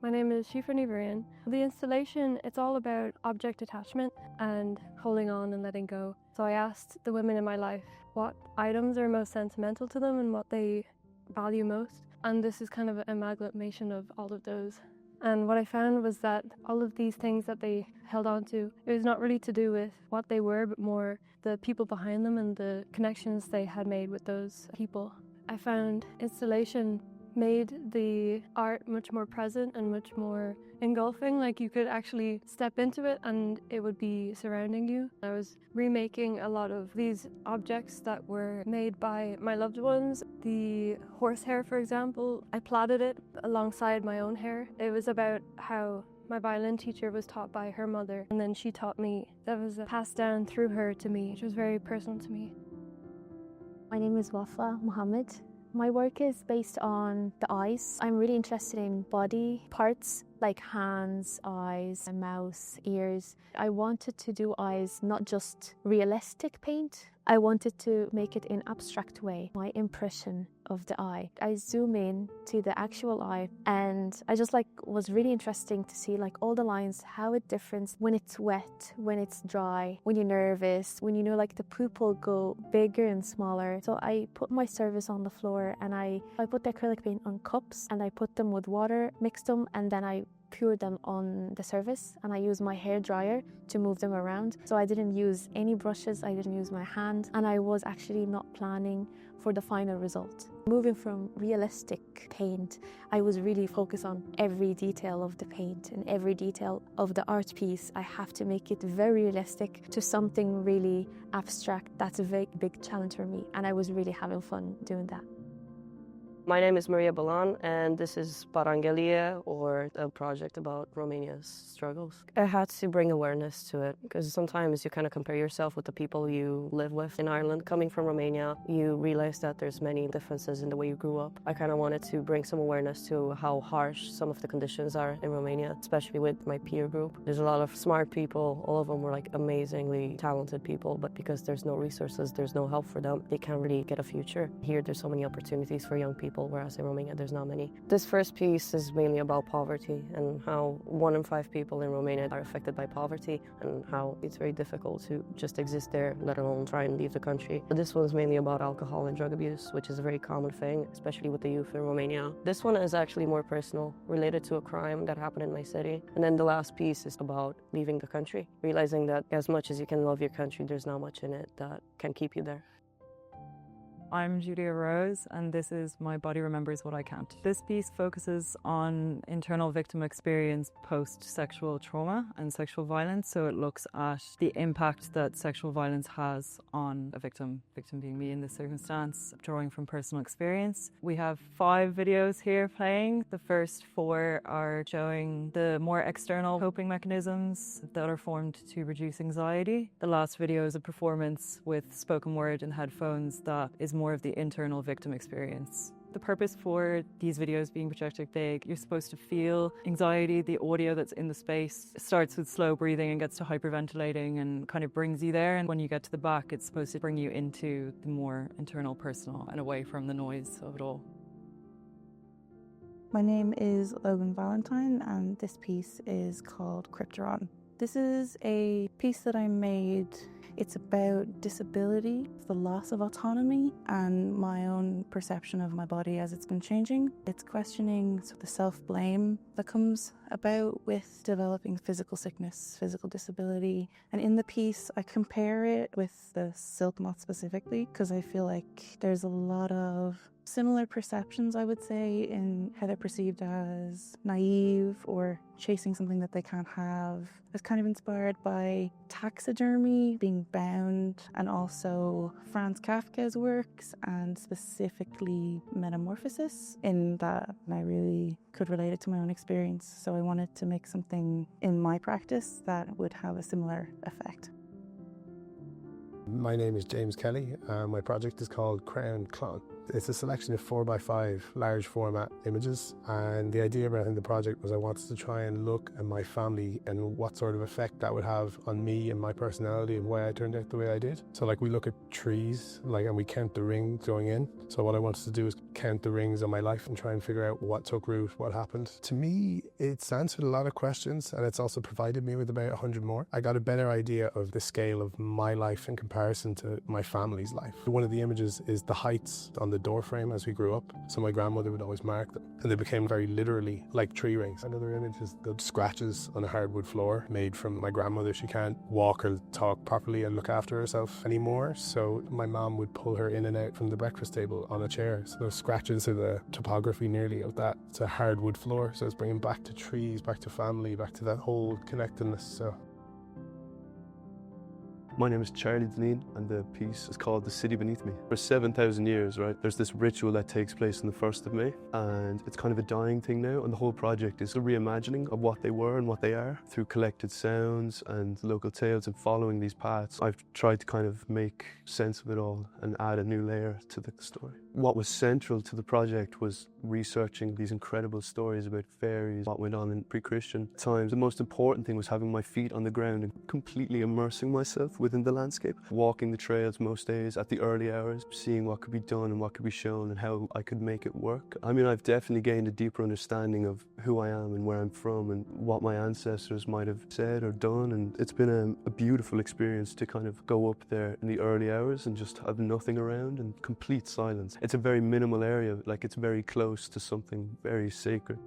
My name is Shifa Nivarian. The installation, it's all about object attachment and holding on and letting go. So I asked the women in my life what items are most sentimental to them and what they value most. And this is kind of an amalgamation of all of those. And what I found was that all of these things that they held on to, it was not really to do with what they were, but more the people behind them and the connections they had made with those people. I found installation made the art much more present and much more engulfing, like you could actually step into it and it would be surrounding you. I was remaking a lot of these objects that were made by my loved ones. The horsehair, for example, I plaited it alongside my own hair. It was about how my violin teacher was taught by her mother, and then she taught me. That was passed down through her to me, which was very personal to me. My name is Wafa Mohammed. My work is based on the eyes. I'm really interested in body parts like hands, eyes, mouth, ears. I wanted to do eyes, not just realistic paint. I wanted to make it in abstract way. My impression of the eye. I zoom in to the actual eye, and I just was really interesting to see all the lines, how it differs when it's wet, when it's dry, when you're nervous, when the pupil go bigger and smaller. So I put my service on the floor, and I put the acrylic paint on cups, and I put them with water, mixed them, and then I poured them on the surface, and I used my hair dryer to move them around. So I didn't use any brushes, I didn't use my hand, and I was actually not planning for the final result. Moving from realistic paint, I was really focused on every detail of the paint and every detail of the art piece. I have to make it very realistic to something really abstract. That's a very big challenge for me, and I was really having fun doing that. My name is Maria Balan, and this is Parangelia, or a project about Romania's struggles. I had to bring awareness to it, because sometimes you kind of compare yourself with the people you live with in Ireland. Coming from Romania, you realize that there's many differences in the way you grew up. I kind of wanted to bring some awareness to how harsh some of the conditions are in Romania, especially with my peer group. There's a lot of smart people, all of them were amazingly talented people, but because there's no resources, there's no help for them, they can't really get a future. Here, there's so many opportunities for young people, whereas in Romania there's not many. This first piece is mainly about poverty and how 1 in 5 people in Romania are affected by poverty, and how it's very difficult to just exist there, let alone try and leave the country. But this one's mainly about alcohol and drug abuse, which is a very common thing, especially with the youth in Romania. This one is actually more personal, related to a crime that happened in my city. And then the last piece is about leaving the country, realizing that as much as you can love your country, there's not much in it that can keep you there. I'm Julia Rose, and this is My Body Remembers What I Can't. This piece focuses on internal victim experience post-sexual trauma and sexual violence, so it looks at the impact that sexual violence has on a victim being me in this circumstance, drawing from personal experience. We have 5 videos here playing. The first 4 are showing the more external coping mechanisms that are formed to reduce anxiety. The last video is a performance with spoken word and headphones that is more of the internal victim experience. The purpose for these videos being projected big, you're supposed to feel anxiety. The audio that's in the space starts with slow breathing and gets to hyperventilating and kind of brings you there. And when you get to the back, it's supposed to bring you into the more internal, personal, and away from the noise of it all. My name is Logan Valentine, and this piece is called Crypteron. This is a piece that I made. It's about disability, the loss of autonomy, and my own perception of my body as it's been changing. It's questioning the self-blame that comes about with developing physical sickness, physical disability. And in the piece, I compare it with the silk moth specifically, because I feel like there's a lot of similar perceptions, I would say, in how they're perceived as naive or chasing something that they can't have. I was kind of inspired by taxidermy, being bound, and also Franz Kafka's works, and specifically metamorphosis, in that I really could relate it to my own experience. So I wanted to make something in my practice that would have a similar effect. My name is James Kelly, and my project is called Crown Clon. It's a selection of 4x5 large format images, and the idea behind the project was I wanted to try and look at my family and what sort of effect that would have on me and my personality and why I turned out the way I did. So we look at trees, and we count the rings going in. So what I wanted to do is count the rings of my life and try and figure out what took root, what happened. To me, it's answered a lot of questions, and it's also provided me with about 100 more. I got a better idea of the scale of my life in comparison to my family's life. One of the images is the heights on the door frame as we grew up. So my grandmother would always mark them, and they became very literally like tree rings. Another image is the scratches on a hardwood floor made from my grandmother. She can't walk or talk properly and look after herself anymore, so my mom would pull her in and out from the breakfast table on a chair. So those scratches are the topography nearly of that. It's a hardwood floor, so it's bringing back to trees, back to family, back to that whole connectedness. So my name is Charlie Deneen, and the piece is called The City Beneath Me. For 7,000 years, right, there's this ritual that takes place on the 1st of May, and it's kind of a dying thing now, and the whole project is a reimagining of what they were and what they are through collected sounds and local tales, and following these paths. I've tried to kind of make sense of it all and add a new layer to the story. What was central to the project was researching these incredible stories about fairies, what went on in pre-Christian times. The most important thing was having my feet on the ground and completely immersing myself within the landscape. Walking the trails most days at the early hours, seeing what could be done and what could be shown and how I could make it work. I mean, I've definitely gained a deeper understanding of who I am and where I'm from and what my ancestors might have said or done, and it's been a beautiful experience to kind of go up there in the early hours and just have nothing around and complete silence. It's a very minimal area, like it's very close to something very sacred.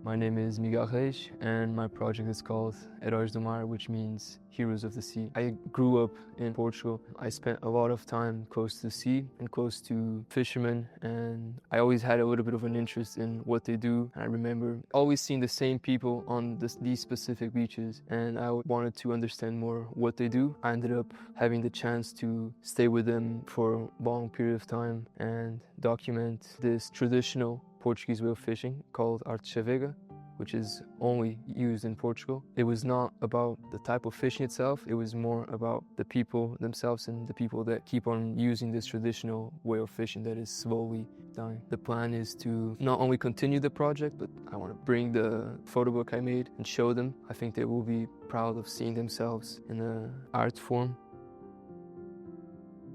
My name is Miguel Reis and my project is called Heróis do Mar, which means Heroes of the Sea. I grew up in Portugal. I spent a lot of time close to the sea and close to fishermen, and I always had a little bit of an interest in what they do. I remember always seeing the same people on these specific beaches, and I wanted to understand more what they do. I ended up having the chance to stay with them for a long period of time and document this traditional Portuguese way of fishing called arte chavega, which is only used in Portugal. It was not about the type of fishing itself, it was more about the people themselves and the people that keep on using this traditional way of fishing that is slowly dying. The plan is to not only continue the project, but I want to bring the photo book I made and show them. I think they will be proud of seeing themselves in an art form.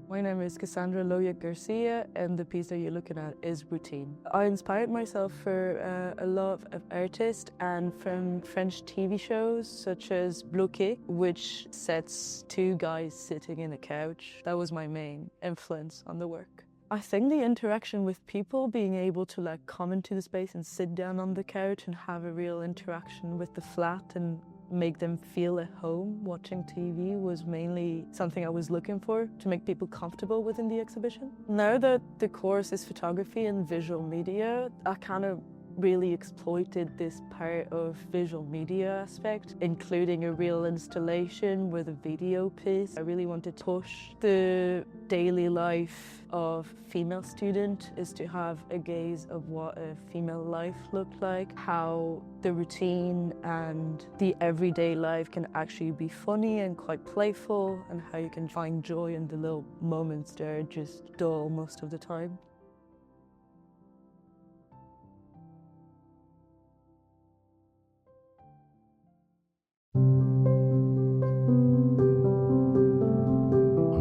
My name is Cassandra Loya Garcia, and the piece that you're looking at is Routine. I inspired myself for a lot of artists and from French TV shows such as Bloqué, which sets two guys sitting in a couch. That was my main influence on the work. I think the interaction with people, being able to like come into the space and sit down on the couch and have a real interaction with the flat and make them feel at home watching TV was mainly something I was looking for, to make people comfortable within the exhibition. Now that the course is photography and visual media, I kind of really exploited this part of visual media aspect, including a real installation with a video piece. I really wanted to push the daily life of female student is to have a gaze of what a female life looked like, how the routine and the everyday life can actually be funny and quite playful, and how you can find joy in the little moments that are just dull most of the time.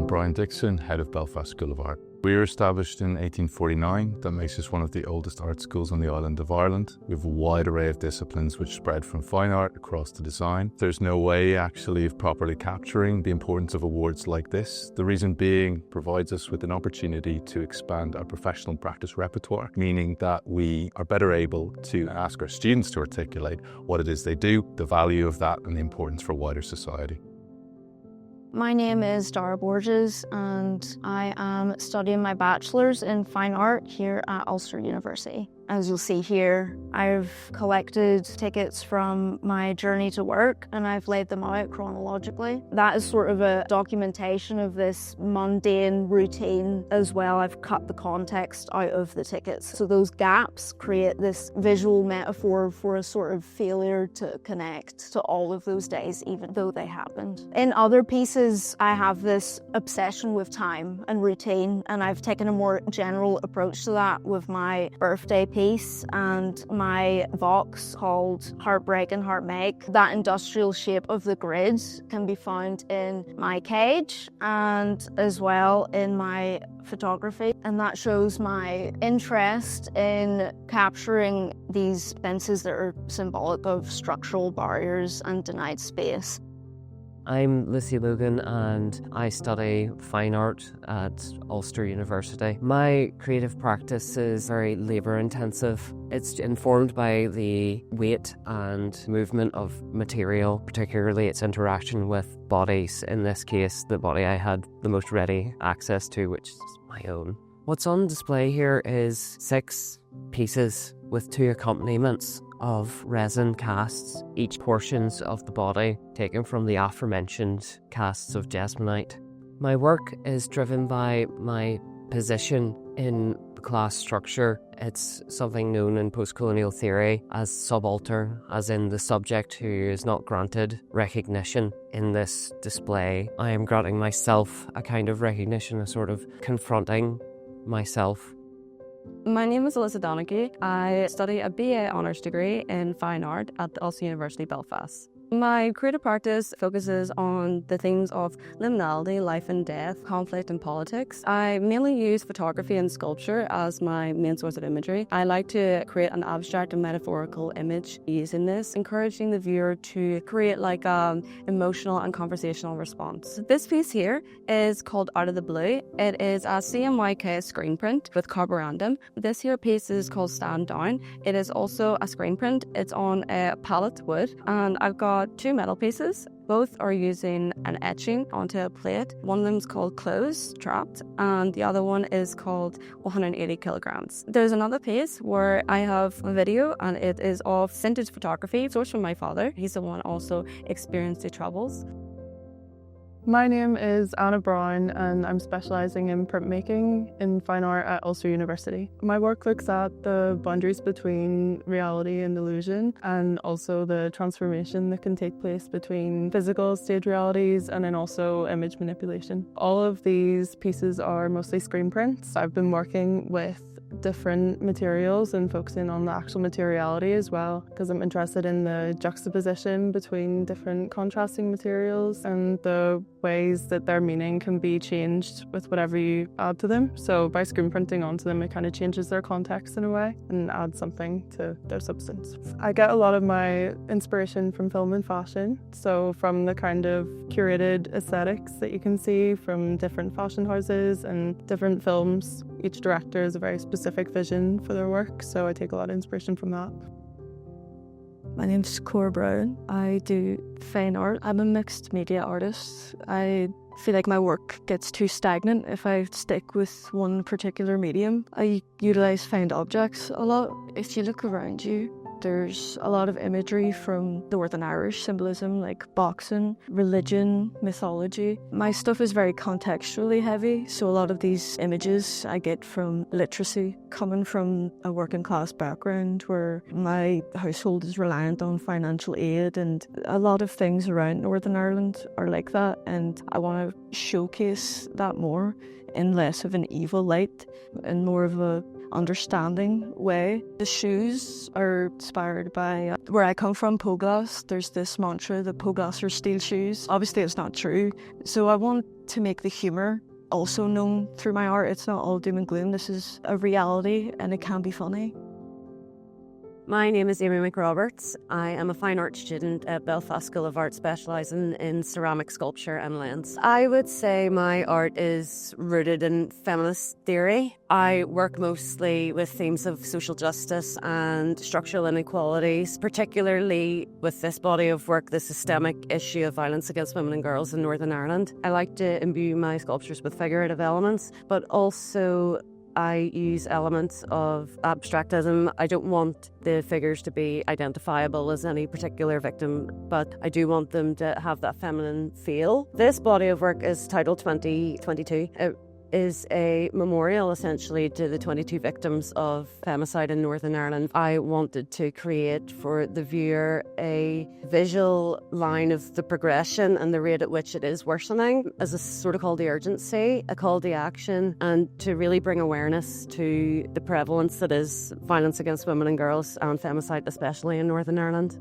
Brian Dixon, head of Belfast School of Art. We were established in 1849. That makes us one of the oldest art schools on the island of Ireland. We have a wide array of disciplines which spread from fine art across to design. There's no way actually of properly capturing the importance of awards like this. The reason being provides us with an opportunity to expand our professional practice repertoire, meaning that we are better able to ask our students to articulate what it is they do, the value of that, and the importance for wider society. My name is Dara Borges and I am studying my bachelor's in fine art here at Ulster University. As you'll see here, I've collected tickets from my journey to work and I've laid them out chronologically. That is sort of a documentation of this mundane routine as well. I've cut the context out of the tickets. So those gaps create this visual metaphor for a sort of failure to connect to all of those days, even though they happened. In other pieces, I have this obsession with time and routine, and I've taken a more general approach to that with my birthday piece and my Vox called Heartbreak and Heartmake. That industrial shape of the grid can be found in my cage and as well in my photography, and that shows my interest in capturing these fences that are symbolic of structural barriers and denied space. I'm Lucy Logan and I study fine art at Ulster University. My creative practice is very labour intensive. It's informed by the weight and movement of material, particularly its interaction with bodies. In this case, the body I had the most ready access to, which is my own. What's on display here is 6 pieces with 2 accompaniments of resin casts, each portions of the body taken from the aforementioned casts of Jesmonite. My work is driven by my position in the class structure. It's something known in post-colonial theory as subaltern, as in the subject who is not granted recognition. In this display, I am granting myself a kind of recognition, a sort of confronting myself. My name is Alyssa Donaghy. I study a BA Honours degree in Fine Art at the Ulster University Belfast. My creative practice focuses on the themes of liminality, life and death, conflict and politics. I mainly use photography and sculpture as my main source of imagery. I like to create an abstract and metaphorical image using this, encouraging the viewer to create like an emotional and conversational response. This piece here is called Out of the Blue. It is a CMYK screen print with carborundum. This here piece is called Stand Down. It is also a screen print. It's on a pallet wood, and I've got two metal pieces. Both are using an etching onto a plate. One of them is called Close, Trapped, and the other one is called 180 kilograms. There's another piece where I have a video, and it is of vintage photography, sourced from my father. He's the one also experienced the troubles. My name is Anna Brown and I'm specialising in printmaking in fine art at Ulster University. My work looks at the boundaries between reality and illusion, and also the transformation that can take place between physical stage realities and then also image manipulation. All of these pieces are mostly screen prints. I've been working with different materials and focusing on the actual materiality as well, because I'm interested in the juxtaposition between different contrasting materials and the ways that their meaning can be changed with whatever you add to them. So by screen printing onto them, it kind of changes their context in a way and adds something to their substance. I get a lot of my inspiration from film and fashion, so from the kind of curated aesthetics that you can see from different fashion houses and different films. Each director has a very specific vision for their work, so I take a lot of inspiration from that. My name's Cora Brown. I do fine art. I'm a mixed media artist. I feel like my work gets too stagnant if I stick with one particular medium. I utilise found objects a lot. If you look around you, there's a lot of imagery from Northern Irish symbolism like boxing, religion, mythology. My stuff is very contextually heavy, so a lot of these images I get from literacy. Coming from a working class background where my household is reliant on financial aid, and a lot of things around Northern Ireland are like that, and I want to showcase that more in less of an evil light and more of a understanding way. The shoes are inspired by where I come from, Poglass. There's this mantra that Poglass are steel shoes. Obviously it's not true. So I want to make the humour also known through my art. It's not all doom and gloom. This is a reality and it can be funny. My name is Amy McRoberts. I am a fine art student at Belfast School of Art, specialising in ceramic sculpture and lens. I would say my art is rooted in feminist theory. I work mostly with themes of social justice and structural inequalities, particularly with this body of work, the systemic issue of violence against women and girls in Northern Ireland. I like to imbue my sculptures with figurative elements, but also I use elements of abstractism. I don't want the figures to be identifiable as any particular victim, but I do want them to have that feminine feel. This body of work is titled 2022. It is a memorial essentially to the 22 victims of femicide in Northern Ireland. I wanted to create for the viewer a visual line of the progression and the rate at which it is worsening as a sort of call to urgency, a call to action, and to really bring awareness to the prevalence that is violence against women and girls and femicide, especially in Northern Ireland.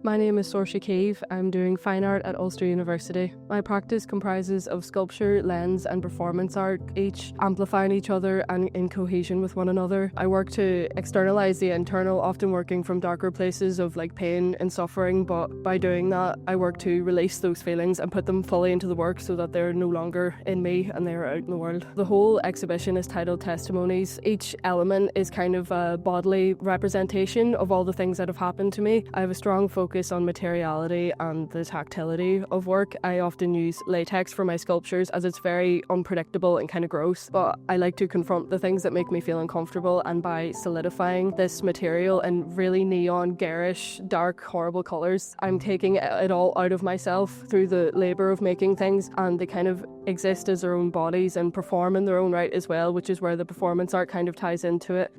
My name is Saoirse Keeve. I'm doing fine art at Ulster University. My practice comprises of sculpture, lens and performance art, each amplifying each other and in cohesion with one another. I work to externalise the internal, often working from darker places of like pain and suffering, but by doing that I work to release those feelings and put them fully into the work so that they're no longer in me and they're out in the world. The whole exhibition is titled Testimonies. Each element is kind of a bodily representation of all the things that have happened to me. I have a strong focus on materiality and the tactility of work. I often use latex for my sculptures as it's very unpredictable and kind of gross, but I like to confront the things that make me feel uncomfortable, and by solidifying this material in really neon, garish, dark, horrible colours, I'm taking it all out of myself through the labour of making things, and they kind of exist as their own bodies and perform in their own right as well, which is where the performance art kind of ties into it.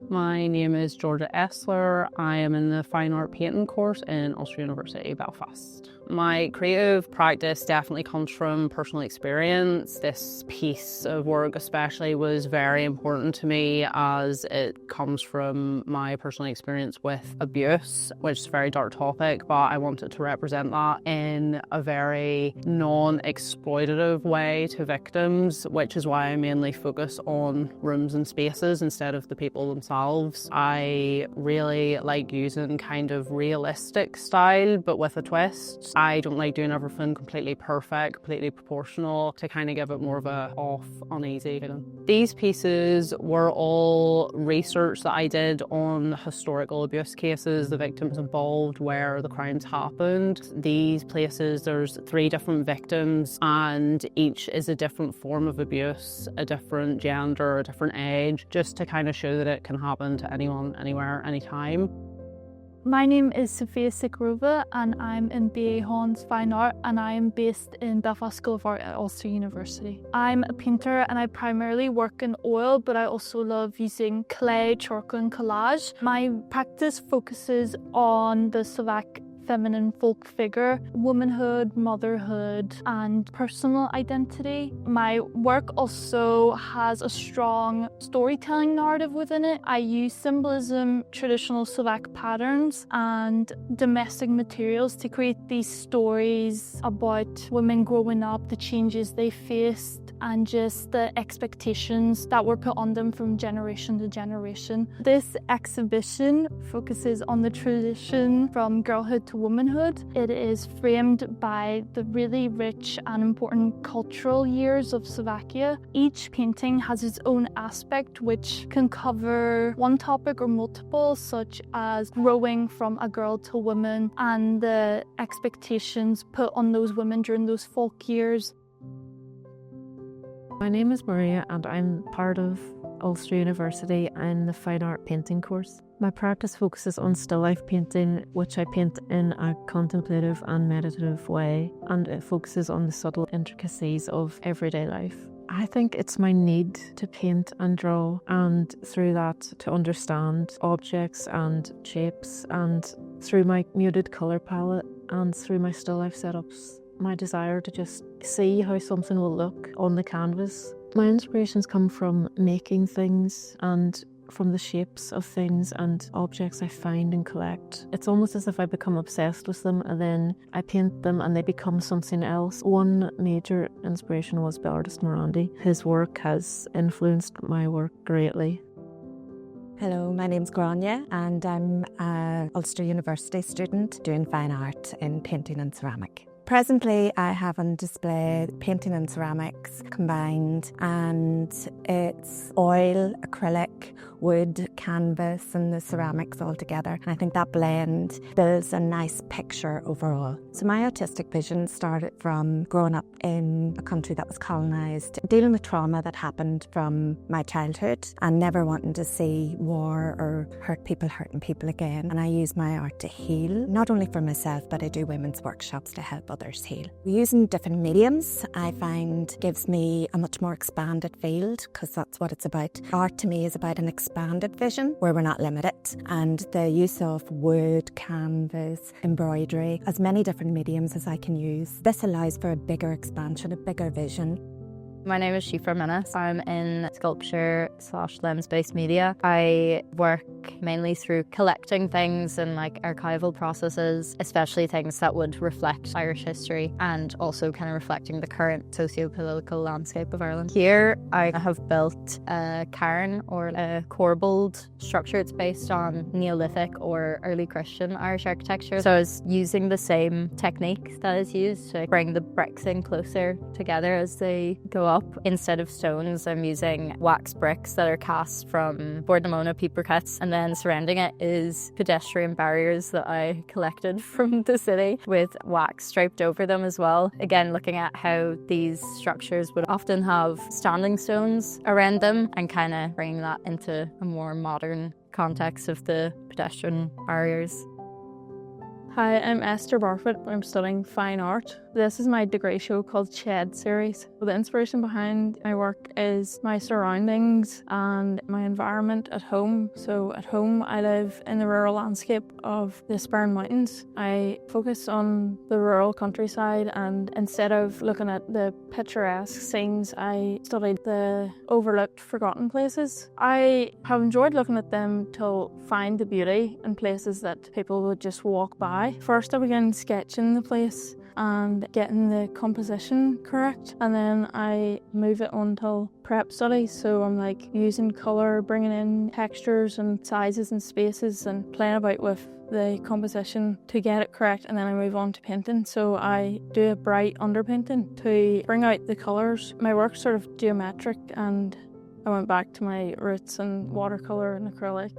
My name is Georgia Essler. I am in the Fine Art Painting course in Ulster University Belfast. My creative practice definitely comes from personal experience. This piece of work especially was very important to me as it comes from my personal experience with abuse, which is a very dark topic, but I wanted to represent that in a very non-exploitative way to victims, which is why I mainly focus on rooms and spaces instead of the people themselves. I really like using kind of realistic style, but with a twist. I don't like doing everything completely perfect, completely proportional, to kind of give it more of a off, uneasy feeling. These pieces were all research that I did on historical abuse cases, the victims involved, where the crimes happened. These places, there's 3 different victims and each is a different form of abuse, a different gender, a different age, just to kind of show that it can happen to anyone, anywhere, anytime. My name is Sophia Sikrova and I'm in BA Hans Fine Art and I am based in Belfast School of Art at Ulster University. I'm a painter and I primarily work in oil, but I also love using clay, charcoal and collage. My practice focuses on the Slovak feminine folk figure, womanhood, motherhood, and personal identity. My work also has a strong storytelling narrative within it. I use symbolism, traditional Slovak patterns, and domestic materials to create these stories about women growing up, the changes they faced, and just the expectations that were put on them from generation to generation. This exhibition focuses on the transition from girlhood to womanhood. It is framed by the really rich and important cultural years of Slovakia. Each painting has its own aspect which can cover one topic or multiple, such as growing from a girl to a woman and the expectations put on those women during those folk years. My name is Maria and I'm part of Ulster University in the Fine Art Painting course. My practice focuses on still life painting, which I paint in a contemplative and meditative way, and it focuses on the subtle intricacies of everyday life. I think it's my need to paint and draw, and through that to understand objects and shapes, and through my muted colour palette and through my still life setups, my desire to just see how something will look on the canvas. My inspirations come from making things and from the shapes of things and objects I find and collect. It's almost as if I become obsessed with them and then I paint them and they become something else. One major inspiration was the artist Morandi. His work has influenced my work greatly. Hello, my name's Grania and I'm an Ulster University student doing fine art in painting and ceramic. Presently, I have on display painting and ceramics combined, and it's oil, acrylic, wood, canvas and the ceramics all together. And I think that blend builds a nice picture overall. So my artistic vision started from growing up in a country that was colonised, dealing with trauma that happened from my childhood and never wanting to see war or hurting people again. And I use my art to heal, not only for myself, but I do women's workshops to help others heal. Using different mediums, I find gives me a much more expanded field, because that's what it's about. Art to me is about an expanded vision where we're not limited, and the use of wood, canvas, embroidery, as many different mediums as I can use. This allows for a bigger expansion, a bigger vision. My name is Shifra Menace. I'm in sculpture/lens-based media. I work mainly through collecting things and archival processes, especially things that would reflect Irish history and also kind of reflecting the current socio-political landscape of Ireland. Here I have built a cairn or a corbelled structure. It's based on Neolithic or early Christian Irish architecture. So I was using the same technique that is used to bring the bricks in closer together as they go up. Instead of stones, I'm using wax bricks that are cast from Bordemona peat briquettes, and then surrounding it is pedestrian barriers that I collected from the city with wax striped over them as well. Again, looking at how these structures would often have standing stones around them and kind of bringing that into a more modern context of the pedestrian barriers. Hi, I'm Esther Barfoot. I'm studying fine art. This is my degree show called Shed Series. The inspiration behind my work is my surroundings and my environment at home. So at home I live in the rural landscape of the Spurn Mountains. I focus on the rural countryside, and instead of looking at the picturesque scenes, I studied the overlooked, forgotten places. I have enjoyed looking at them to find the beauty in places that people would just walk by. First I began sketching the place and getting the composition correct, and then I move it on to prep studies. So I'm like using colour, bringing in textures and sizes and spaces and playing about with the composition to get it correct, and then I move on to painting. So I do a bright underpainting to bring out the colours. My work's sort of geometric, and I went back to my roots in watercolour and acrylic.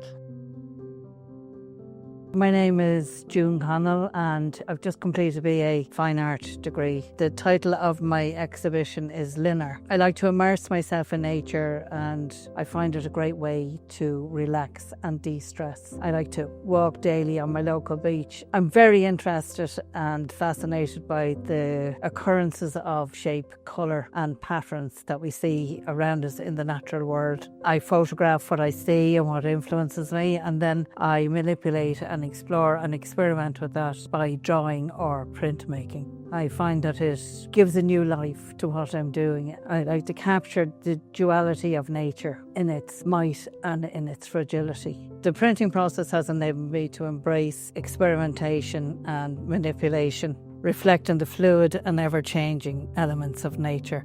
My name is June Connell and I've just completed a VAA Fine Art degree. The title of my exhibition is Linner. I like to immerse myself in nature and I find it a great way to relax and de-stress. I like to walk daily on my local beach. I'm very interested and fascinated by the occurrences of shape, colour and patterns that we see around us in the natural world. I photograph what I see and what influences me, and then I manipulate and explore and experiment with that by drawing or printmaking. I find that it gives a new life to what I'm doing. I like to capture the duality of nature in its might and in its fragility. The printing process has enabled me to embrace experimentation and manipulation, reflecting the fluid and ever-changing elements of nature.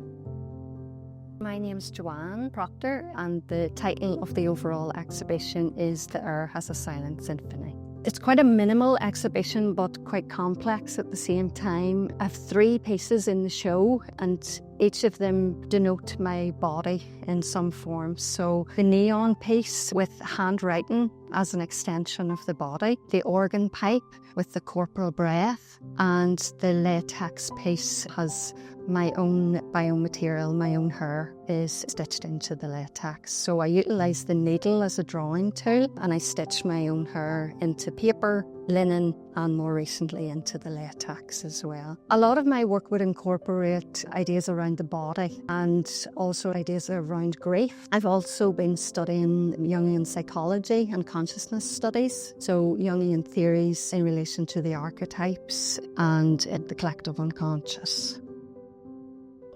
My name's Joanne Proctor, and the title of the overall exhibition is The Air Has a Silent Symphony. It's quite a minimal exhibition, but quite complex at the same time. I have 3 pieces in the show, and each of them denote my body in some form. So the neon piece with handwriting as an extension of the body, the organ pipe with the corporal breath, and the latex piece has my own biomaterial, my own hair is stitched into the latex. So I utilise the needle as a drawing tool, and I stitch my own hair into paper, linen, and more recently into the latex as well. A lot of my work would incorporate ideas around the body and also ideas around grief. I've also been studying Jungian psychology and consciousness studies, so Jungian theories in relation to the archetypes and the collective unconscious.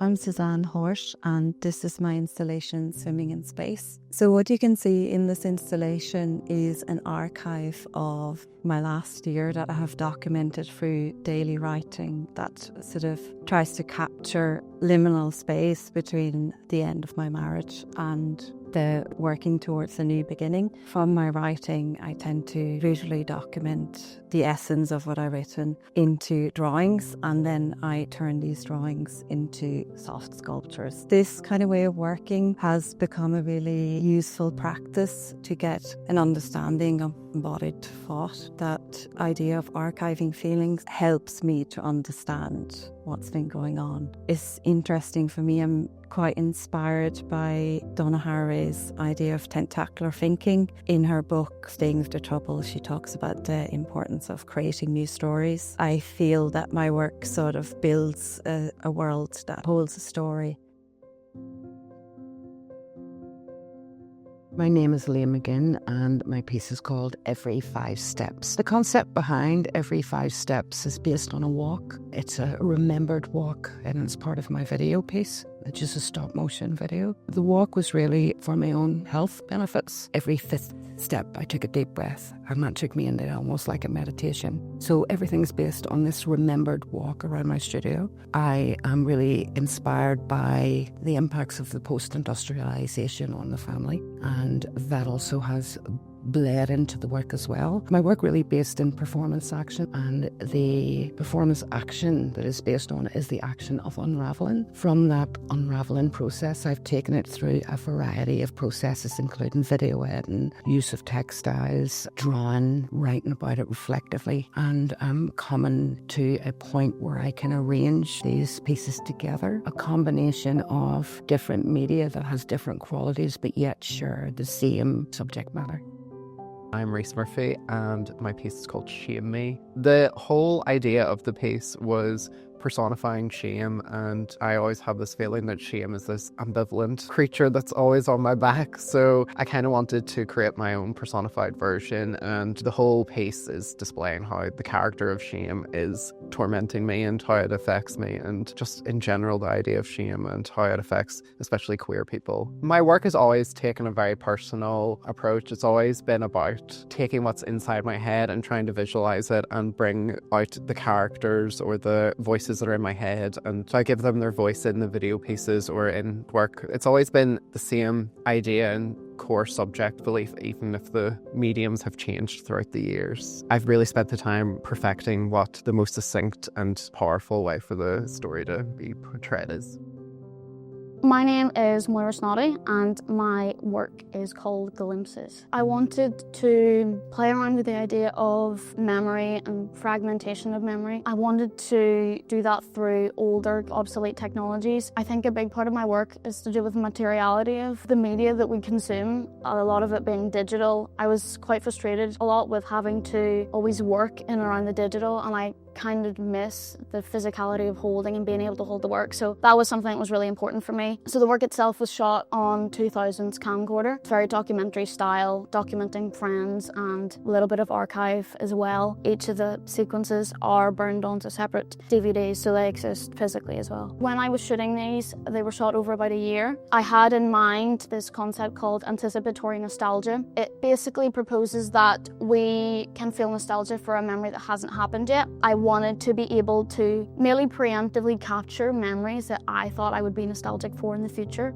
I'm Suzanne Horsch and this is my installation, Swimming in Space. So what you can see in this installation is an archive of my last year that I have documented through daily writing that sort of tries to capture liminal space between the end of my marriage and the working towards a new beginning. From my writing, I tend to visually document the essence of what I've written into drawings, and then I turn these drawings into soft sculptures. This kind of way of working has become a really useful practice to get an understanding of embodied thought. That idea of archiving feelings helps me to understand what's been going on. It's interesting for me. I'm quite inspired by Donna Haraway's idea of tentacular thinking. In her book, Staying with the Trouble, she talks about the importance of creating new stories. I feel that my work sort of builds a world that holds a story. My name is Liam McGinn and my piece is called Every 5 Steps. The concept behind Every 5 Steps is based on a walk. It's a remembered walk and it's part of my video piece, which is a stop motion video. The walk was really for my own health benefits. Every 5th step I took a deep breath and that took me into almost like a meditation. So everything's based on this remembered walk around my studio. I am really inspired by the impacts of the post-industrialisation on the family, and that also has bled into the work as well. My work really based in performance action, and the performance action that is based on is the action of unravelling. From that unravelling process, I've taken it through a variety of processes, including video editing, use of textiles, drawing, writing about it reflectively, and I'm coming to a point where I can arrange these pieces together, a combination of different media that has different qualities but yet share the same subject matter. I'm Reese Murphy and my piece is called Shame Me. The whole idea of the piece was personifying shame, and I always have this feeling that shame is this ambivalent creature that's always on my back. So I kind of wanted to create my own personified version, and the whole piece is displaying how the character of shame is tormenting me and how it affects me, and just in general the idea of shame and how it affects especially queer people. My work has always taken a very personal approach. It's always been about taking what's inside my head and trying to visualize it and bring out the characters or the voices that are in my head, and so I give them their voice in the video pieces or in work. It's always been the same idea and core subject belief, even if the mediums have changed throughout the years. I've really spent the time perfecting what the most succinct and powerful way for the story to be portrayed is. My name is Moira Snoddy and my work is called Glimpses. I wanted to play around with the idea of memory and fragmentation of memory. I wanted to do that through older, obsolete technologies. I think a big part of my work is to do with the materiality of the media that we consume, a lot of it being digital. I was quite frustrated a lot with having to always work in and around the digital, and I kind of miss the physicality of holding and being able to hold the work. So that was something that was really important for me. So the work itself was shot on 2000s camcorder, very documentary style, documenting friends and a little bit of archive as well. Each of the sequences are burned onto separate DVDs, so they exist physically as well. When I was shooting these, they were shot over about a year. I had in mind this concept called anticipatory nostalgia. It basically proposes that we can feel nostalgia for a memory that hasn't happened yet. I wanted to be able to merely preemptively capture memories that I thought I would be nostalgic for in the future.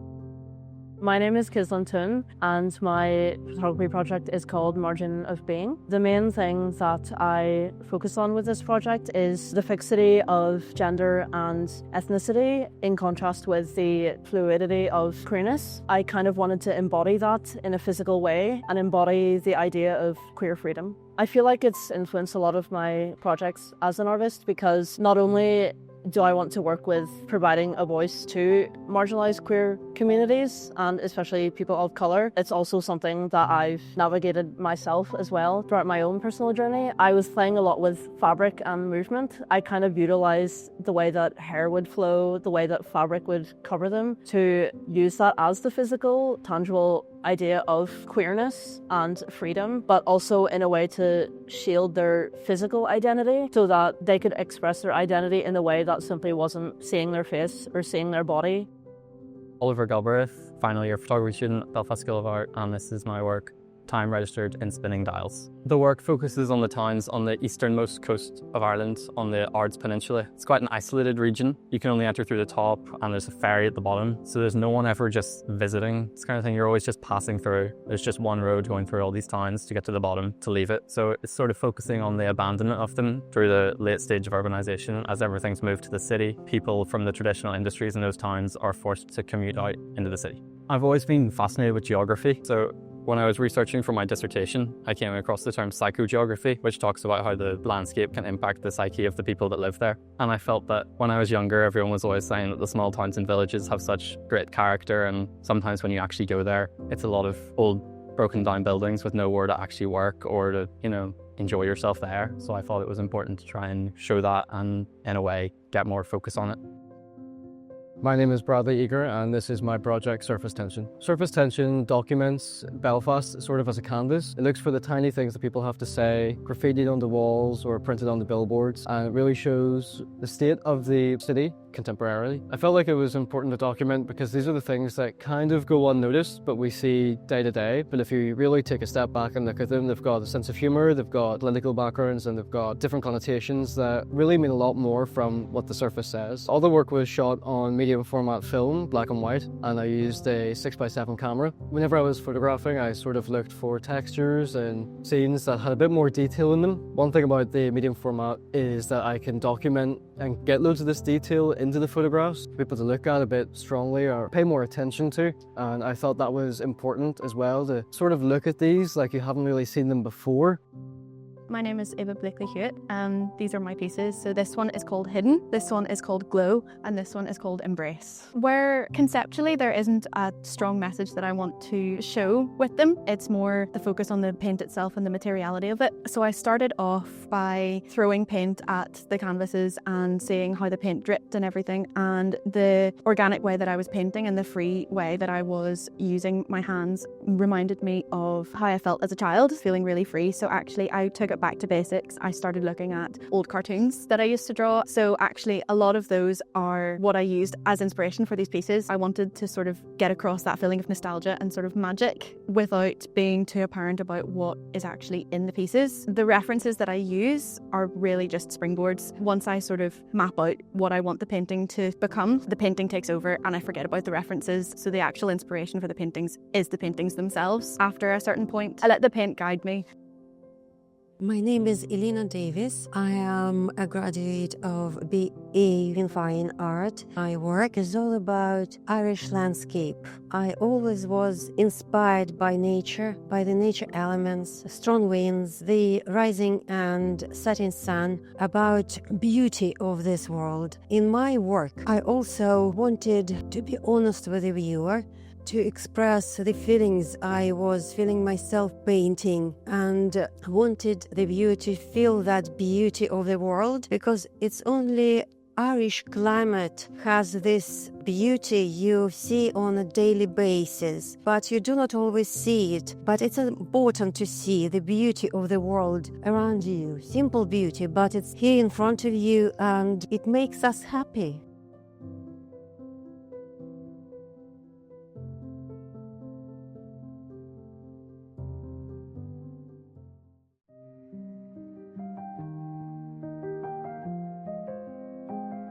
My name is Kislin Toon and my photography project is called Margin of Being. The main thing that I focus on with this project is the fixity of gender and ethnicity in contrast with the fluidity of queerness. I kind of wanted to embody that in a physical way and embody the idea of queer freedom. I feel like it's influenced a lot of my projects as an artist because not only do I want to work with providing a voice to marginalised queer communities and especially people of colour, it's also something that I've navigated myself as well throughout my own personal journey. I was playing a lot with fabric and movement. I kind of utilised the way that hair would flow, the way that fabric would cover them, to use that as the physical, tangible idea of queerness and freedom, but also in a way to shield their physical identity so that they could express their identity in a way that simply wasn't seeing their face or seeing their body. Oliver Galbraith, final year photography student, Belfast School of Art, and this is my work, Time Registered in Spinning Dials. The work focuses on the towns on the easternmost coast of Ireland, on the Ards Peninsula. It's quite an isolated region. You can only enter through the top and there's a ferry at the bottom, so there's no one ever just visiting. It's the kind of thing you're always just passing through. There's just one road going through all these towns to get to the bottom to leave it. So it's sort of focusing on the abandonment of them through the late stage of urbanisation. As everything's moved to the city, people from the traditional industries in those towns are forced to commute out into the city. I've always been fascinated with geography, so when I was researching for my dissertation, I came across the term psychogeography, which talks about how the landscape can impact the psyche of the people that live there. And I felt that when I was younger, everyone was always saying that the small towns and villages have such great character, and sometimes when you actually go there, it's a lot of old, broken down buildings with nowhere to actually work or to, enjoy yourself there. So I thought it was important to try and show that and, in a way, get more focus on it. My name is Bradley Eager and this is my project Surface Tension. Surface Tension documents Belfast sort of as a canvas. It looks for the tiny things that people have to say, graffitied on the walls or printed on the billboards, and it really shows the state of the city contemporarily. I felt like it was important to document because these are the things that kind of go unnoticed but we see day to day, but if you really take a step back and look at them, they've got a sense of humour, they've got political backgrounds, and they've got different connotations that really mean a lot more from what the surface says. All the work was shot on medium format film, black and white, and I used a 6x7 camera. Whenever I was photographing, I sort of looked for textures and scenes that had a bit more detail in them. One thing about the medium format is that I can document and get loads of this detail into the photographs for people to look at a bit strongly or pay more attention to, and I thought that was important as well, to sort of look at these like you haven't really seen them before. My name is Eva Blakely-Hewitt and these are my pieces. So this one is called Hidden, this one is called Glow, and this one is called Embrace. Where conceptually there isn't a strong message that I want to show with them, it's more the focus on the paint itself and the materiality of it. So I started off by throwing paint at the canvases and seeing how the paint dripped and everything, and the organic way that I was painting and the free way that I was using my hands reminded me of how I felt as a child, feeling really free. So actually I took it back to basics. I started looking at old cartoons that I used to draw. So actually a lot of those are what I used as inspiration for these pieces. I wanted to sort of get across that feeling of nostalgia and sort of magic without being too apparent about what is actually in the pieces. The references that I use are really just springboards. Once I sort of map out what I want the painting to become, the painting takes over and I forget about the references. So the actual inspiration for the paintings is the paintings themselves. After a certain point, I let the paint guide me. My name is Elena Davis. I am a graduate of BA in Fine Art. My work is all about Irish landscape. I always was inspired by nature, by the nature elements, strong winds, the rising and setting sun, about beauty of this world. In my work, I also wanted to be honest with the viewer, to express the feelings I was feeling myself painting, and wanted the viewer to feel that beauty of the world, because it's only Irish climate has this beauty you see on a daily basis, but you do not always see it. But it's important to see the beauty of the world around you. Simple beauty, but it's here in front of you and it makes us happy.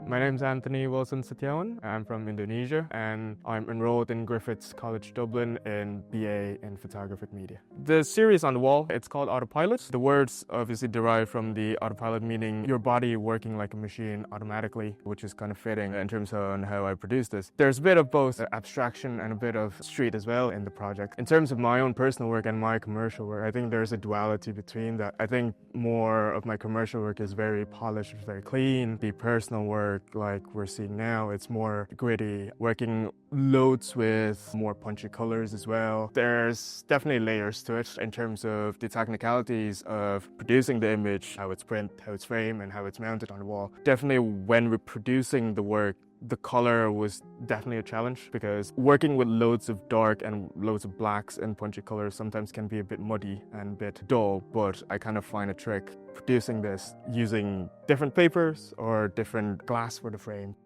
My name's Anthony Wilson Setiawan. I'm from Indonesia and I'm enrolled in Griffiths College Dublin in BA in Photographic Media. The series on the wall, it's called Autopilot. The words obviously derive from the autopilot, meaning your body working like a machine automatically, which is kind of fitting in terms of how I produce this. There's a bit of both abstraction and a bit of street as well in the project. In terms of my own personal work and my commercial work, I think there's a duality between that. I think more of my commercial work is very polished, very clean. The personal work, like we're seeing now, it's more gritty, working loads with more punchy colors as well. There's definitely layers to it in terms of the technicalities of producing the image, how it's print, how it's framed, and how it's mounted on the wall. Definitely when we're producing the work, the color was definitely a challenge, because working with loads of dark and loads of blacks and punchy colors sometimes can be a bit muddy and a bit dull, but I kind of find a trick producing this using different papers or different glass for the frame.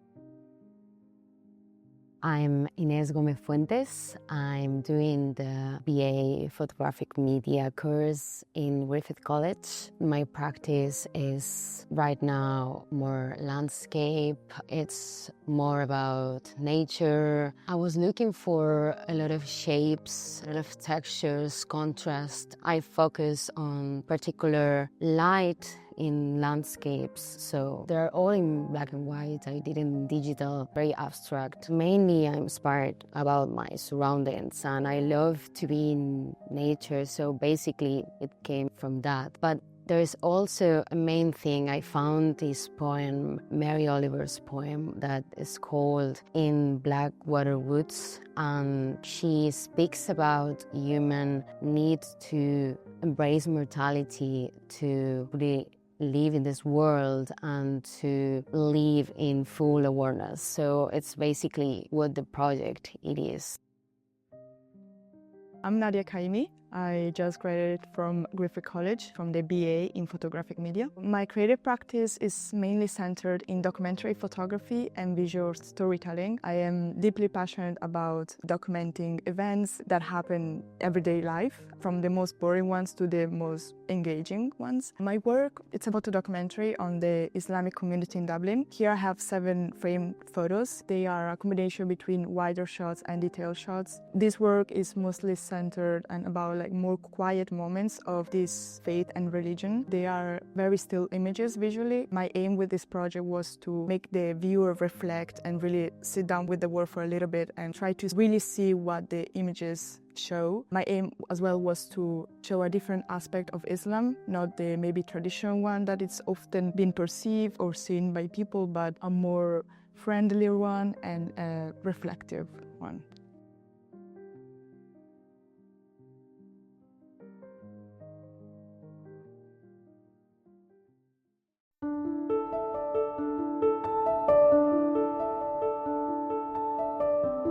I'm Inés Gómez Fuentes. I'm doing the BA Photographic Media course in Griffith College. My practice is right now more landscape. It's more about nature. I was looking for a lot of shapes, a lot of textures, contrast. I focus on particular light in landscapes, so they're all in black and white. I did in digital, very abstract. Mainly I'm inspired about my surroundings and I love to be in nature, so basically it came from that. But there's also a main thing. I found this poem, Mary Oliver's poem, that is called In Blackwater Woods, and she speaks about human need to embrace mortality, to really live in this world and to live in full awareness. So it's basically what the project it is. I'm Nadia Kaimi. I just graduated from Griffith College from the BA in Photographic Media. My creative practice is mainly centered in documentary photography and visual storytelling. I am deeply passionate about documenting events that happen everyday life, from the most boring ones to the most engaging ones. My work, it's a photo documentary on the Islamic community in Dublin. Here I have 7 framed photos. They are a combination between wider shots and detailed shots. This work is mostly centered and about like more quiet moments of this faith and religion. They are very still images visually. My aim with this project was to make the viewer reflect and really sit down with the work for a little bit and try to really see what the images show. My aim as well was to show a different aspect of Islam, not the maybe traditional one that it's often been perceived or seen by people, but a more friendlier one and a reflective one.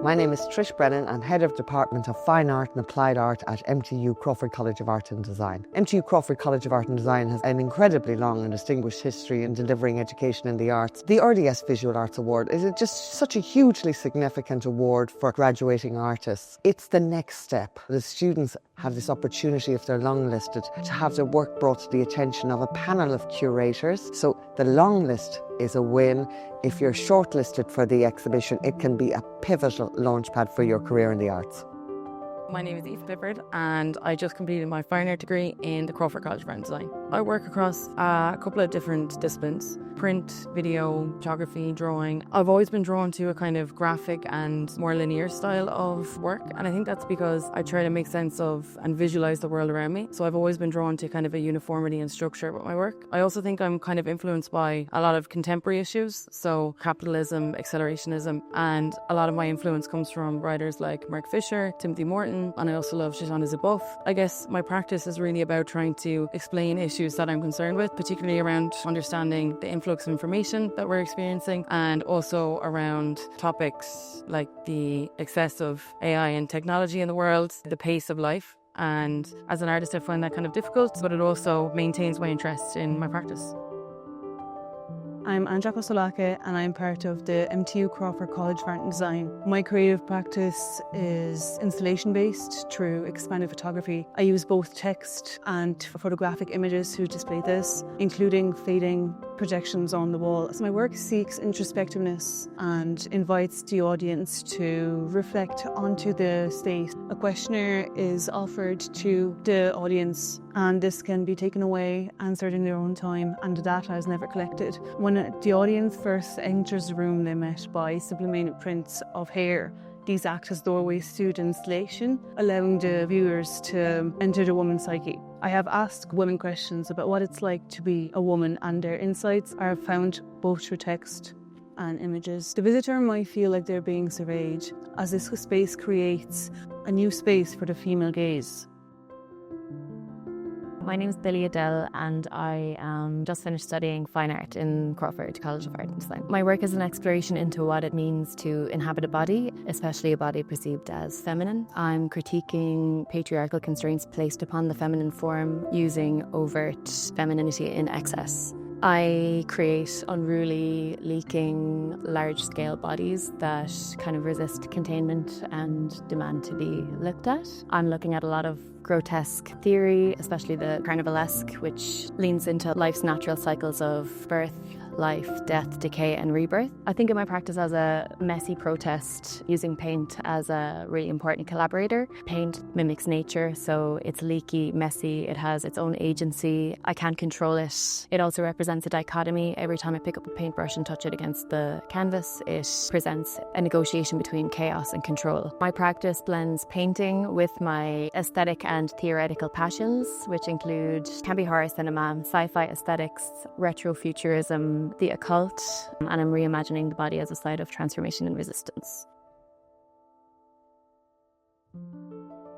My name is Trish Brennan. I'm Head of Department of Fine Art and Applied Art at MTU Crawford College of Art and Design. MTU Crawford College of Art and Design has an incredibly long and distinguished history in delivering education in the arts. The RDS Visual Arts Award is just such a hugely significant award for graduating artists. It's the next step. The students have this opportunity, if they're longlisted, to have their work brought to the attention of a panel of curators. So the long list is a win. If you're shortlisted for the exhibition, it can be a pivotal launchpad for your career in the arts. My name is Eve Clifford and I just completed my fine art degree in the Crawford College of Art and Design. I work across a couple of different disciplines: print, video, photography, drawing. I've always been drawn to a kind of graphic and more linear style of work, and I think that's because I try to make sense of and visualize the world around me. So I've always been drawn to kind of a uniformity and structure with my work. I also think I'm kind of influenced by a lot of contemporary issues, so capitalism, accelerationism, and a lot of my influence comes from writers like Mark Fisher, Timothy Morton, and I also love Shoshana Zuboff. I guess my practice is really about trying to explain issues that I'm concerned with, particularly around understanding the influx of information that we're experiencing, and also around topics like the excess of AI and technology in the world, the pace of life. And as an artist, I find that kind of difficult, but it also maintains my interest in my practice. I'm Anja Kostolake and I'm part of the MTU Crawford College of Art and Design. My creative practice is installation-based through expanded photography. I use both text and photographic images to display this, including fading projections on the wall. So my work seeks introspectiveness and invites the audience to reflect onto the space. A questionnaire is offered to the audience, and this can be taken away, answered in their own time, and the data is never collected. When the audience first enters the room, they're met by sublimated prints of hair. These act as doorways to the installation, allowing the viewers to enter the woman's psyche. I have asked women questions about what it's like to be a woman, and their insights are found both through text and images. The visitor might feel like they're being surveyed, as this space creates a new space for the female gaze. My name is Billy Adele and I just finished studying fine art in Crawford College of Art and Design. My work is an exploration into what it means to inhabit a body, especially a body perceived as feminine. I'm critiquing patriarchal constraints placed upon the feminine form using overt femininity in excess. I create unruly, leaking, large-scale bodies that kind of resist containment and demand to be looked at. I'm looking at a lot of grotesque theory, especially the carnivalesque, which leans into life's natural cycles of birth, life, death, decay and rebirth. I think of my practice as a messy protest, using paint as a really important collaborator. Paint mimics nature, so it's leaky, messy, it has its own agency. I can't control it. It also represents a dichotomy. Every time I pick up a paintbrush and touch it against the canvas, it presents a negotiation between chaos and control. My practice blends painting with my aesthetic and theoretical passions, which include campy horror cinema, sci-fi aesthetics, retrofuturism, the occult, and I'm reimagining the body as a site of transformation and resistance.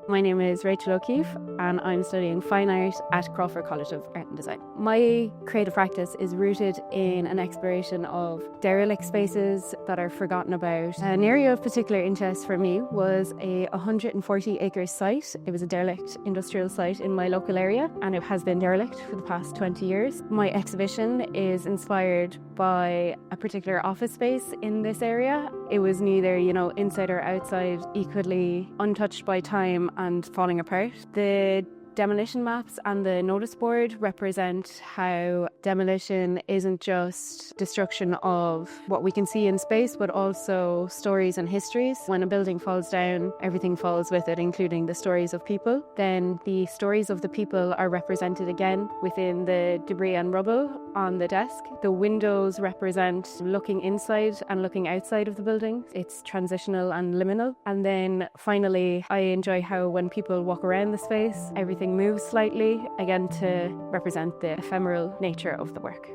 My name is Rachel O'Keefe and I'm studying fine art at Crawford College of Art and Design. My creative practice is rooted in an exploration of derelict spaces that are forgotten about. An area of particular interest for me was a 140-acre site. It was a derelict industrial site in my local area and it has been derelict for the past 20 years. My exhibition is inspired by a particular office space in this area. It was neither, inside or outside, equally untouched by time and falling apart. The demolition maps and the notice board represent how demolition isn't just destruction of what we can see in space, but also stories and histories. When a building falls down, everything falls with it, including the stories of people. Then the stories of the people are represented again within the debris and rubble on the desk. The windows represent looking inside and looking outside of the building. It's transitional and liminal. And then finally, I enjoy how when people walk around the space, everything moves slightly, again to represent the ephemeral nature of the work.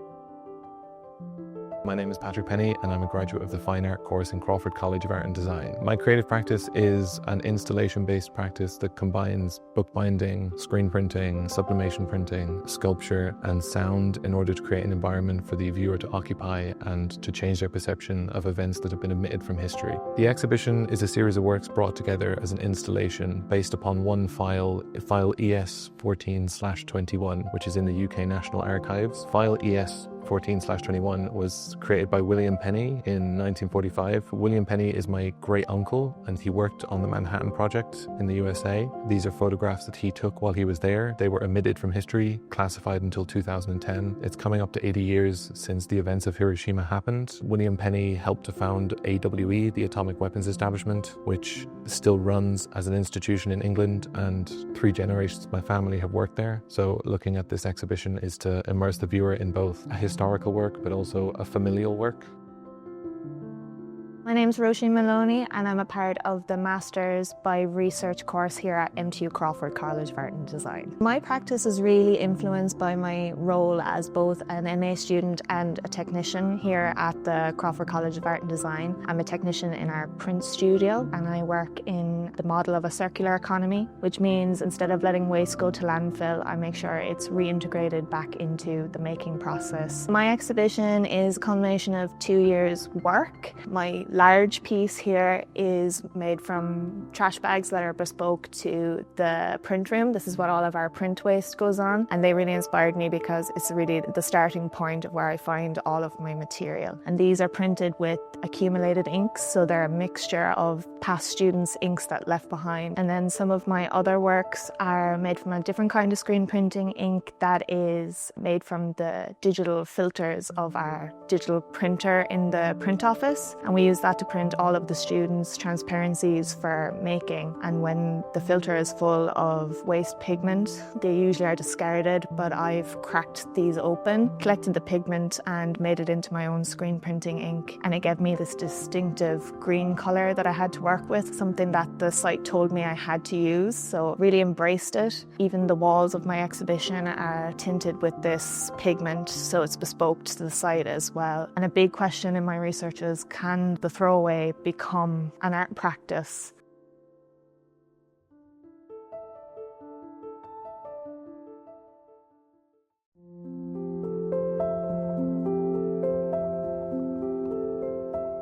My name is Patrick Penny and I'm a graduate of the Fine Art course in Crawford College of Art and Design. My creative practice is an installation-based practice that combines bookbinding, screen printing, sublimation printing, sculpture and sound in order to create an environment for the viewer to occupy and to change their perception of events that have been omitted from history. The exhibition is a series of works brought together as an installation based upon one file ES14/21, which is in the UK National Archives. File ES14/21 was created by William Penny in 1945. William Penny is my great uncle and he worked on the Manhattan Project in the USA. These are photographs that he took while he was there. They were omitted from history, classified until 2010. It's coming up to 80 years since the events of Hiroshima happened. William Penny helped to found AWE, the Atomic Weapons Establishment, which still runs as an institution in England, and 3 generations of my family have worked there. So looking at this exhibition is to immerse the viewer in both a historical work but also a familial work. My name's Roisin Maloney and I'm a part of the Masters by Research course here at MTU Crawford College of Art and Design. My practice is really influenced by my role as both an MA student and a technician here at the Crawford College of Art and Design. I'm a technician in our print studio and I work in the model of a circular economy, which means instead of letting waste go to landfill, I make sure it's reintegrated back into the making process. My exhibition is a culmination of 2 years' work. My large piece here is made from trash bags that are bespoke to the print room. This is what all of our print waste goes on, and they really inspired me because it's really the starting point of where I find all of my material. And these are printed with accumulated inks, so they're a mixture of past students' inks that left behind. And then some of my other works are made from a different kind of screen printing ink that is made from the digital filters of our digital printer in the print office, and we use that to print all of the students' transparencies for making. And when the filter is full of waste pigment, they usually are discarded, but I've cracked these open, collected the pigment and made it into my own screen printing ink, and it gave me this distinctive green colour that I had to work with, something that the site told me I had to use, so really embraced it. Even the walls of my exhibition are tinted with this pigment, so it's bespoke to the site as well. And a big question in my research is, can the throwaway become an art practice?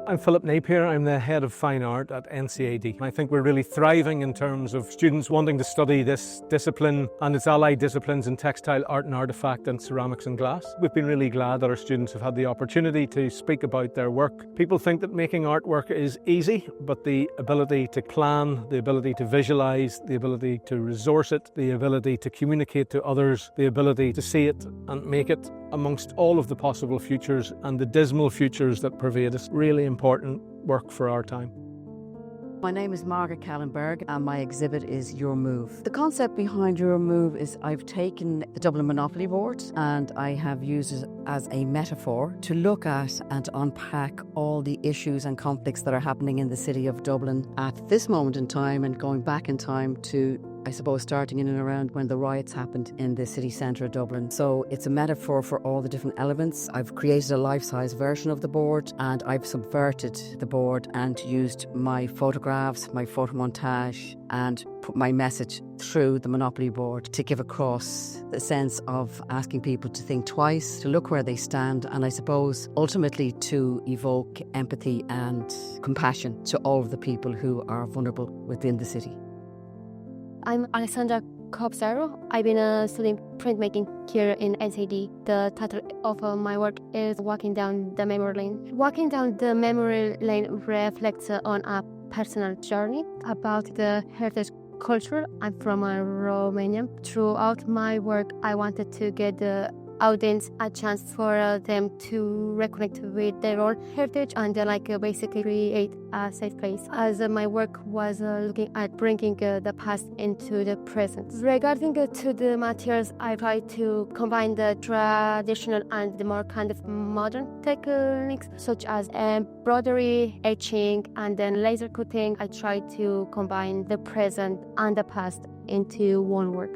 I'm Philip Napier. I'm the head of fine art at NCAD. I think we're really thriving in terms of students wanting to study this discipline and its allied disciplines in textile art and artefact and ceramics and glass. We've been really glad that our students have had the opportunity to speak about their work. People think that making artwork is easy, but the ability to plan, the ability to visualize, the ability to resource it, the ability to communicate to others, the ability to see it and make it amongst all of the possible futures and the dismal futures that pervade us. Really important work for our time. My name is Margaret Kallenberg and my exhibit is Your Move. The concept behind Your Move is I've taken the Dublin Monopoly Board and I have used it as a metaphor to look at and unpack all the issues and conflicts that are happening in the city of Dublin at this moment in time, and going back in time to, I suppose, starting in and around when the riots happened in the city centre of Dublin. So it's a metaphor for all the different elements. I've created a life-size version of the board and I've subverted the board and used my photographs, my photo montage, and put my message through the Monopoly board to give across the sense of asking people to think twice, to look where they stand, and I suppose ultimately to evoke empathy and compassion to all of the people who are vulnerable within the city. I'm Alessandra Cobzaro. I've been studying printmaking here in NCAD. The title of my work is Walking Down the Memory Lane. Walking down the memory lane reflects on a personal journey about the heritage culture. I'm from Romania. Throughout my work, I wanted to get the audience a chance for them to reconnect with their own heritage and basically create a safe place, as my work was looking at bringing the past into the present. Regarding to the materials, I try to combine the traditional and the more kind of modern techniques such as embroidery, etching, and then laser cutting. I try to combine the present and the past into one work.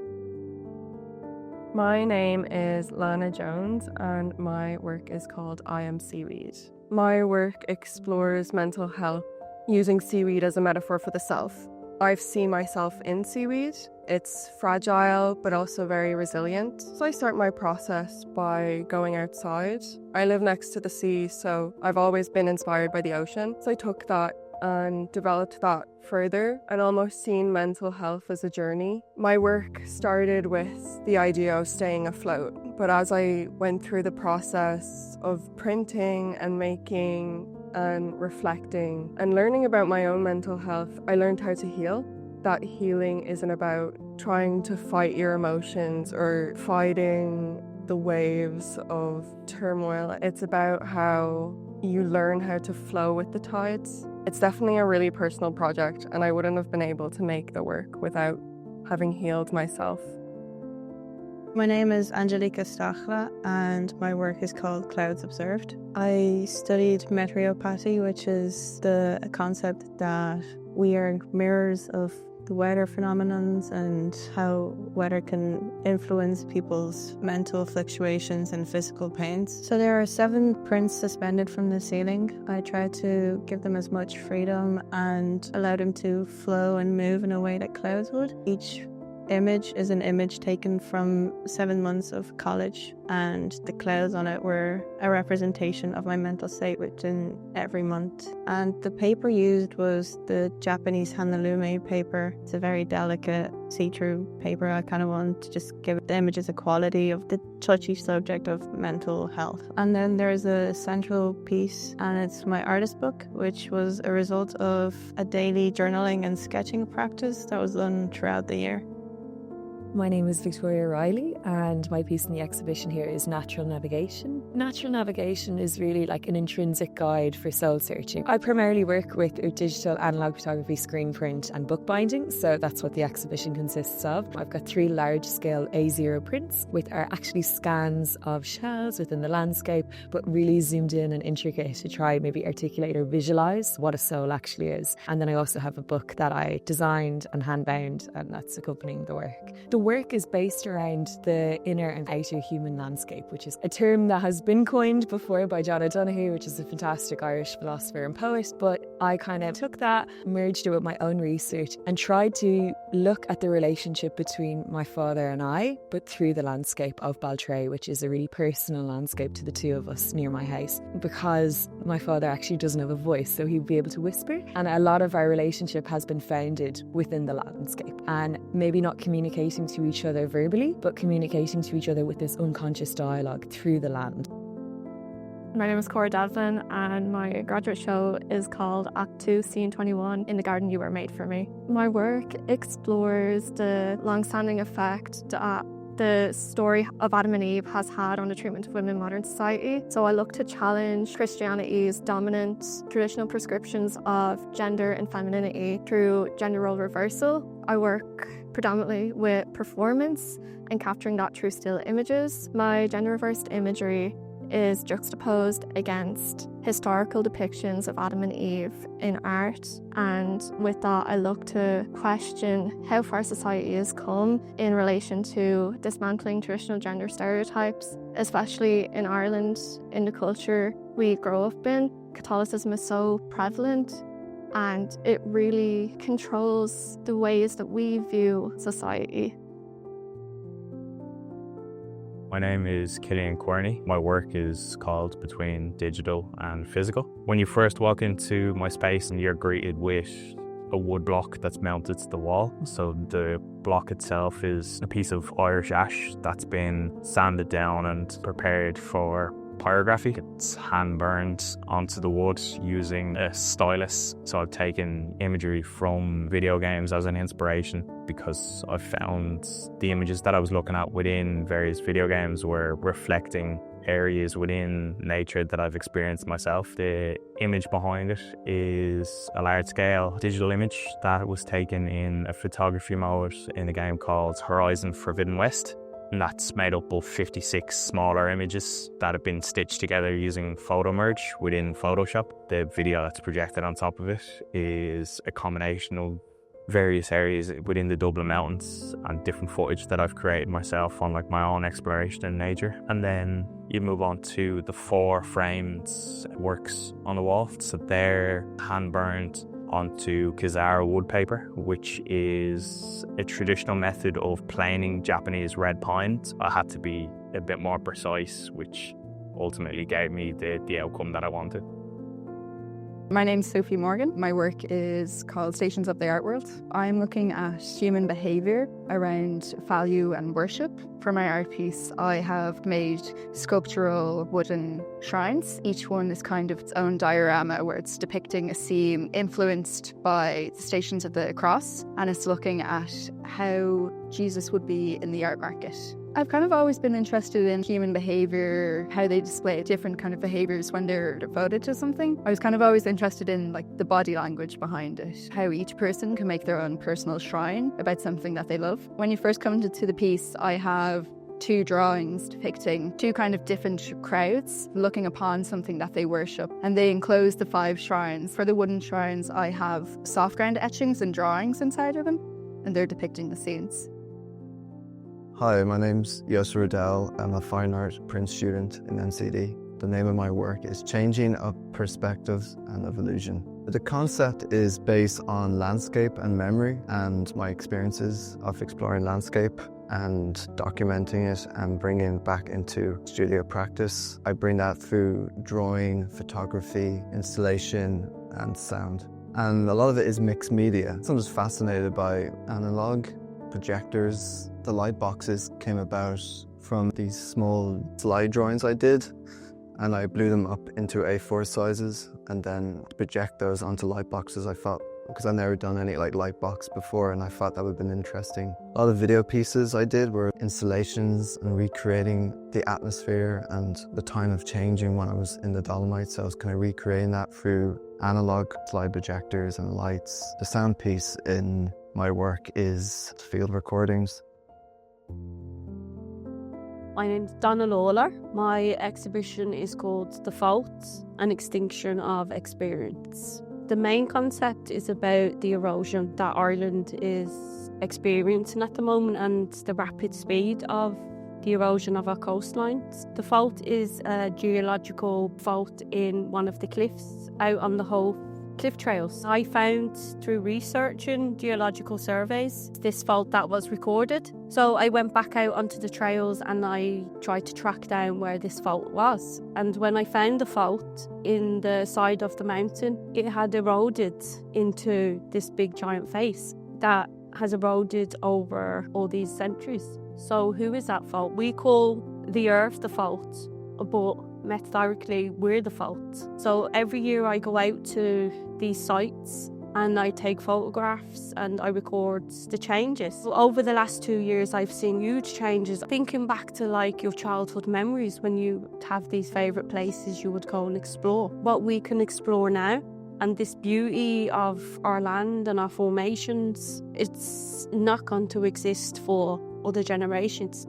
My name is Lana Jones and my work is called I Am Seaweed. My work explores mental health using seaweed as a metaphor for the self. I've seen myself in seaweed. It's fragile but also very resilient. So I start my process by going outside. I live next to the sea, so I've always been inspired by the ocean. So I took that and developed that further and almost seen mental health as a journey. My work started with the idea of staying afloat, but as I went through the process of printing and making and reflecting and learning about my own mental health, I learned how to heal. That healing isn't about trying to fight your emotions or fighting the waves of turmoil. It's about how you learn how to flow with the tides. It's definitely a really personal project, and I wouldn't have been able to make the work without having healed myself. My name is Angelika Stachla and my work is called Clouds Observed. I studied meteoropathy, which is the concept that we are mirrors of the weather phenomenons and how weather can influence people's mental fluctuations and physical pains. So there are 7 prints suspended from the ceiling. I try to give them as much freedom and allow them to flow and move in a way that clouds would. Each image is an image taken from 7 months of college, and the clouds on it were a representation of my mental state within every month. And the paper used was the Japanese Hanalume paper. It's a very delicate see-through paper. I kind of want to just give the images a quality of the touchy subject of mental health. And then there's a central piece, and it's my artist book, which was a result of a daily journaling and sketching practice that was done throughout the year. My name is Victoria Riley and my piece in the exhibition here is Natural Navigation. Natural Navigation is really like an intrinsic guide for soul searching. I primarily work with digital analog photography, screen print and bookbinding, so that's what the exhibition consists of. I've got 3 large-scale A0 prints, which are actually scans of shells within the landscape, but really zoomed in and intricate to try maybe articulate or visualise what a soul actually is. And then I also have a book that I designed and hand-bound, and that's accompanying the work. The work is based around the inner and outer human landscape, which is a term that has been coined before by John O'Donoghue, which is a fantastic Irish philosopher and poet, but I kind of took that, merged it with my own research and tried to look at the relationship between my father and I, but through the landscape of Baltray, which is a really personal landscape to the 2 of us near my house, because my father actually doesn't have a voice, so he'd be able to whisper, and a lot of our relationship has been founded within the landscape, and maybe not communicating to each other verbally, but communicating to each other with this unconscious dialogue through the land. My name is Cora Devlin and my graduate show is called Act 2, Scene 21, In the Garden You Were Made for Me. My work explores the long-standing effect that the story of Adam and Eve has had on the treatment of women in modern society. So I look to challenge Christianity's dominant traditional prescriptions of gender and femininity through gender role reversal. I work predominantly with performance and capturing that through still images. My gender reversed imagery is juxtaposed against historical depictions of Adam and Eve in art, and with that I look to question how far society has come in relation to dismantling traditional gender stereotypes, especially in Ireland. In the culture we grow up in, Catholicism is so prevalent and it really controls the ways that we view society. My name is Killian Querney. My work is called Between Digital and Physical. When you first walk into my space, you're greeted with a wood block that's mounted to the wall. So the block itself is a piece of Irish ash that's been sanded down and prepared for pyrography. It's hand burned onto the wood using a stylus. So I've taken imagery from video games as an inspiration because I found the images that I was looking at within various video games were reflecting areas within nature that I've experienced myself. The image behind it is a large-scale digital image that was taken in a photography mode in a game called Horizon Forbidden West. And that's made up of 56 smaller images that have been stitched together using photo merge within Photoshop. The video that's projected on top of it is a combination of various areas within the Dublin Mountains and different footage that I've created myself on my own exploration in nature. And then you move on to the 4 framed works on the wall. So they're hand burned onto Kizara wood paper, which is a traditional method of planing Japanese red pine. I had to be a bit more precise, which ultimately gave me the outcome that I wanted. My name's Sophie Morgan. My work is called Stations of the Art World. I'm looking at human behaviour around value and worship. For my art piece, I have made sculptural wooden shrines. Each one is kind of its own diorama where it's depicting a scene influenced by the Stations of the Cross, and it's looking at how Jesus would be in the art market. I've kind of always been interested in human behaviour, how they display different kind of behaviours when they're devoted to something. I was kind of always interested in the body language behind it, how each person can make their own personal shrine about something that they love. When you first come to the piece, I have 2 drawings depicting 2 kind of different crowds looking upon something that they worship, and they enclose the 5 shrines. For the wooden shrines, I have soft ground etchings and drawings inside of them, and they're depicting the scenes. Hi, my name's Yosa Riddell. I'm a fine art print student in NCD. The name of my work is Changing of Perspectives and of Illusion. The concept is based on landscape and memory and my experiences of exploring landscape and documenting it and bringing it back into studio practice. I bring that through drawing, photography, installation and sound. And a lot of it is mixed media. So I'm just fascinated by analog projectors. The light boxes came about from these small slide drawings I did, and I blew them up into A4 sizes and then project those onto light boxes. I thought, because I've never done any light box before, and I thought that would have been interesting. A lot of video pieces I did were installations and recreating the atmosphere and the time of changing when I was in the Dolomites. So I was kind of recreating that through analog slide projectors and lights. The sound piece in my work is field recordings. My name's Donna Lawler. My exhibition is called The Fault, an Extinction of Experience. The main concept is about the erosion that Ireland is experiencing at the moment and the rapid speed of the erosion of our coastlines. The fault is a geological fault in one of the cliffs out on the Hove cliff trails. I found through researching geological surveys this fault that was recorded. So I went back out onto the trails and I tried to track down where this fault was. And when I found the fault in the side of the mountain, it had eroded into this big giant face that has eroded over all these centuries. So who is that fault? We call the earth the fault, but metaphorically we're the fault. So every year I go out to these sites and I take photographs and I record the changes. Over the last 2 years I've seen huge changes. Thinking back to your childhood memories when you have these favourite places you would go and explore. What we can explore now and this beauty of our land and our formations, it's not going to exist for other generations.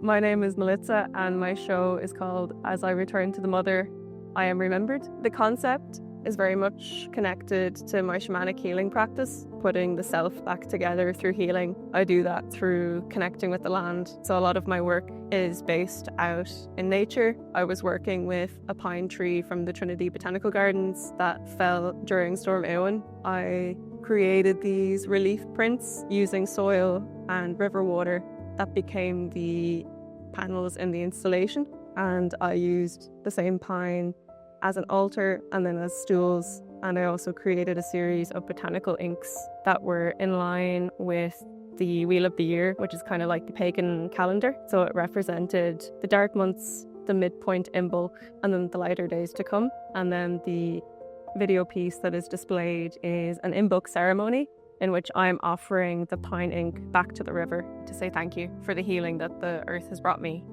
My name is Melissa and my show is called As I Return to the Mother, I Am Remembered. The concept is very much connected to my shamanic healing practice, putting the self back together through healing. I do that through connecting with the land. So a lot of my work is based out in nature. I was working with a pine tree from the Trinity Botanical Gardens that fell during Storm Eowyn. I created these relief prints using soil and river water that became the panels in the installation, and I used the same pine as an altar and then as stools, and I also created a series of botanical inks that were in line with the Wheel of the Year, which is kind of like the pagan calendar. So it represented the dark months, the midpoint Imbolc, and then the lighter days to come. And then the video piece that is displayed is an Imbolc ceremony in which I'm offering the pine ink back to the river to say thank you for the healing that the earth has brought me.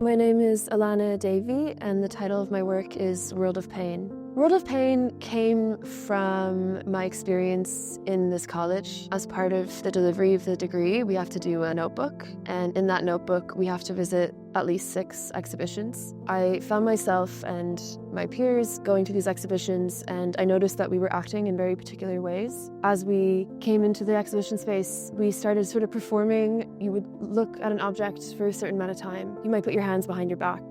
My name is Alana Davey, and the title of my work is World of Pain. World of Pain came from my experience in this college. As part of the delivery of the degree, we have to do a notebook, and in that notebook we have to visit at least 6 exhibitions. I found myself and my peers going to these exhibitions, and I noticed that we were acting in very particular ways. As we came into the exhibition space, we started sort of performing. You would look at an object for a certain amount of time. You might put your hands behind your back.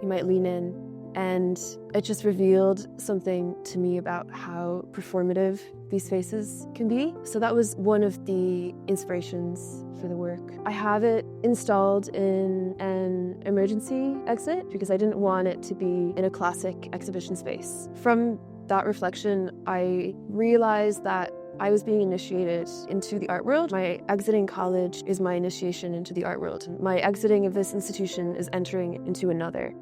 You might lean in. And it just revealed something to me about how performative these spaces can be. So that was one of the inspirations for the work. I have it installed in an emergency exit because I didn't want it to be in a classic exhibition space. From that reflection, I realized that I was being initiated into the art world. My exiting college is my initiation into the art world. My exiting of this institution is entering into another.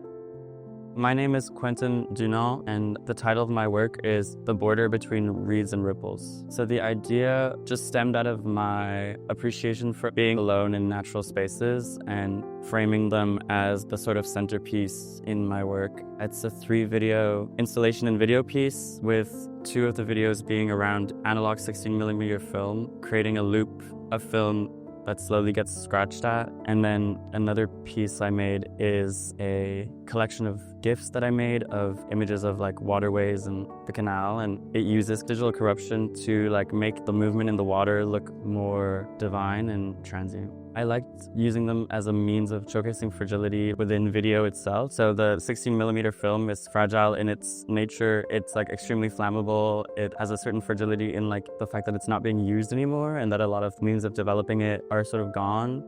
My name is Quentin Dunant, and the title of my work is The Border Between Reeds and Ripples. So the idea just stemmed out of my appreciation for being alone in natural spaces and framing them as the sort of centerpiece in my work. It's a 3-video installation and video piece, with 2 of the videos being around analog 16mm film, creating a loop of film that slowly gets scratched at. And then another piece I made is a collection of GIFs that I made of images of like waterways and the canal, and it uses digital corruption to like make the movement in the water look more divine and transient. I liked using them as a means of showcasing fragility within video itself. So the 16mm film is fragile in its nature. It's like extremely flammable. It has a certain fragility in like the fact that it's not being used anymore, and that a lot of means of developing it are sort of gone.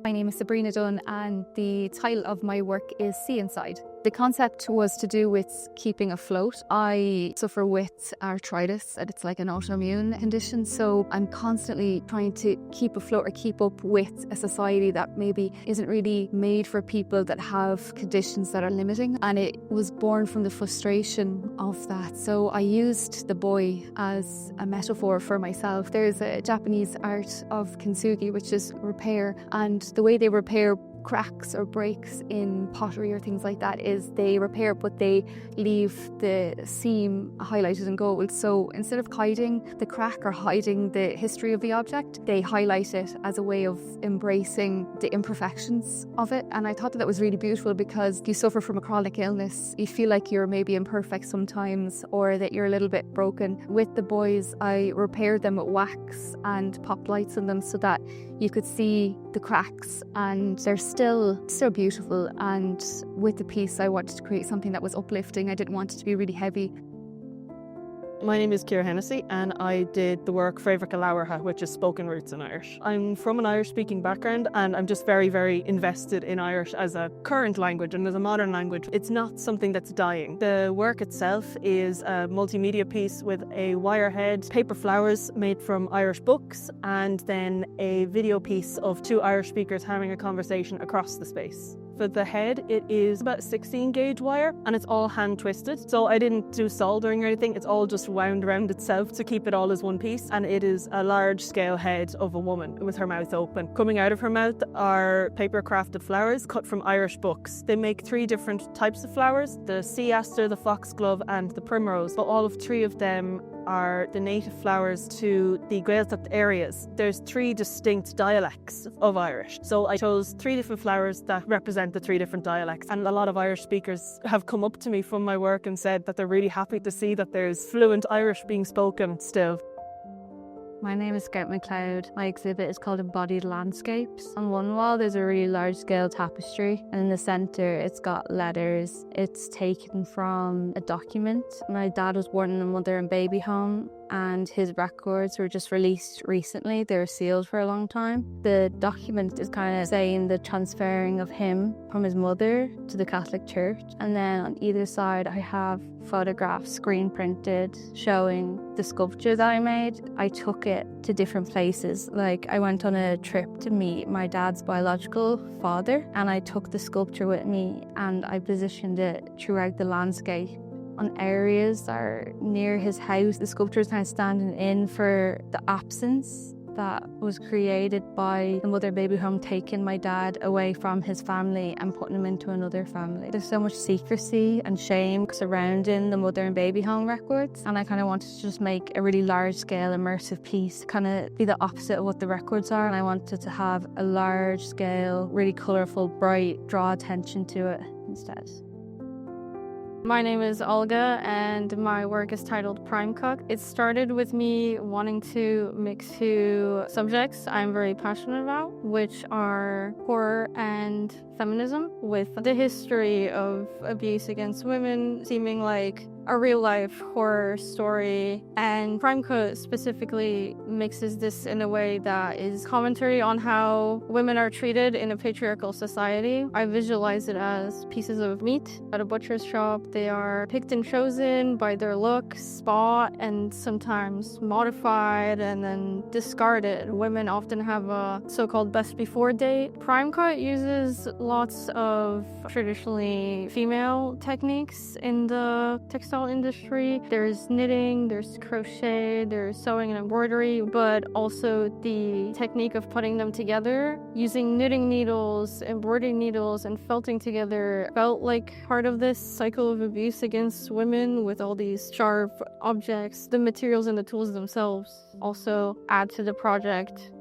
My name is Sabrina Dunn, and the title of my work is Sea Inside. The concept was to do with keeping afloat. I suffer with arthritis, and it's like an autoimmune condition, so I'm constantly trying to keep afloat or keep up with a society that maybe isn't really made for people that have conditions that are limiting, and it was born from the frustration of that. So I used the boy as a metaphor for myself. There's a Japanese art of kintsugi, which is repair, and the way they repair cracks or breaks in pottery or things like that is they repair, but they leave the seam highlighted in gold. So instead of hiding the crack or hiding the history of the object, they highlight it as a way of embracing the imperfections of it. And I thought that was really beautiful, because you suffer from a chronic illness, you feel like you're maybe imperfect sometimes, or that you're a little bit broken. With the boys, I repaired them with wax and popped lights in them so that you could see the cracks, and they're still beautiful. And with the piece, I wanted to create something that was uplifting. I didn't want it to be really heavy. My name is Ciara Hennessy, and I did the work Fréamhacha Labhartha, which is spoken roots in Irish. I'm from an Irish-speaking background, and I'm just very, very invested in Irish as a current language and as a modern language. It's not something that's dying. The work itself is a multimedia piece with a wire head, paper flowers made from Irish books, and then a video piece of 2 Irish speakers having a conversation across the space. For the head, it is about 16 gauge wire, and it's all hand twisted. So I didn't do soldering or anything, it's all just wound around itself to keep it all as one piece. And it is a large scale head of a woman with her mouth open. Coming out of her mouth are paper crafted flowers cut from Irish books. They make 3 different types of flowers: the sea aster, the foxglove and the primrose. But all of 3 of them are the native flowers to the Gaeltacht areas. There's 3 distinct dialects of Irish. So I chose 3 different flowers that represent the 3 different dialects. And a lot of Irish speakers have come up to me from my work and said that they're really happy to see that there's fluent Irish being spoken still. My name is Scout McLeod. My exhibit is called Embodied Landscapes. On one wall there's a really large scale tapestry, and in the centre it's got letters. It's taken from a document. My dad was born in a mother and baby home and his records were just released recently. They were sealed for a long time. The document is kind of saying the transferring of him from his mother to the Catholic Church. And then on either side, I have photographs screen printed showing the sculpture that I made. I took it to different places. Like I went on a trip to meet my dad's biological father, and I took the sculpture with me and I positioned it throughout the landscape on areas that are near his house. The sculpture is kind of standing in for the absence that was created by the mother baby home taking my dad away from his family and putting him into another family. There's so much secrecy and shame surrounding the mother and baby home records, and I kind of wanted to just make a really large scale immersive piece, kind of be the opposite of what the records are, and I wanted to have a large scale, really colourful, bright, draw attention to it instead. My name is Olga and my work is titled Prime Cook. It started with me wanting to mix two subjects I'm very passionate about, which are horror and feminism, with the history of abuse against women seeming like a real-life horror story. And Prime Cut specifically mixes this in a way that is commentary on how women are treated in a patriarchal society. I visualize it as pieces of meat at a butcher's shop. They are picked and chosen by their looks, bought, and sometimes modified and then discarded. Women often have a so-called best before date. Prime Cut uses lots of traditionally female techniques in the textile industry. There's knitting, there's crochet, there's sewing and embroidery, but also the technique of putting them together using knitting needles, embroidery needles, and felting together felt like part of this cycle of abuse against women with all these sharp objects. The materials and the tools themselves also add to the project.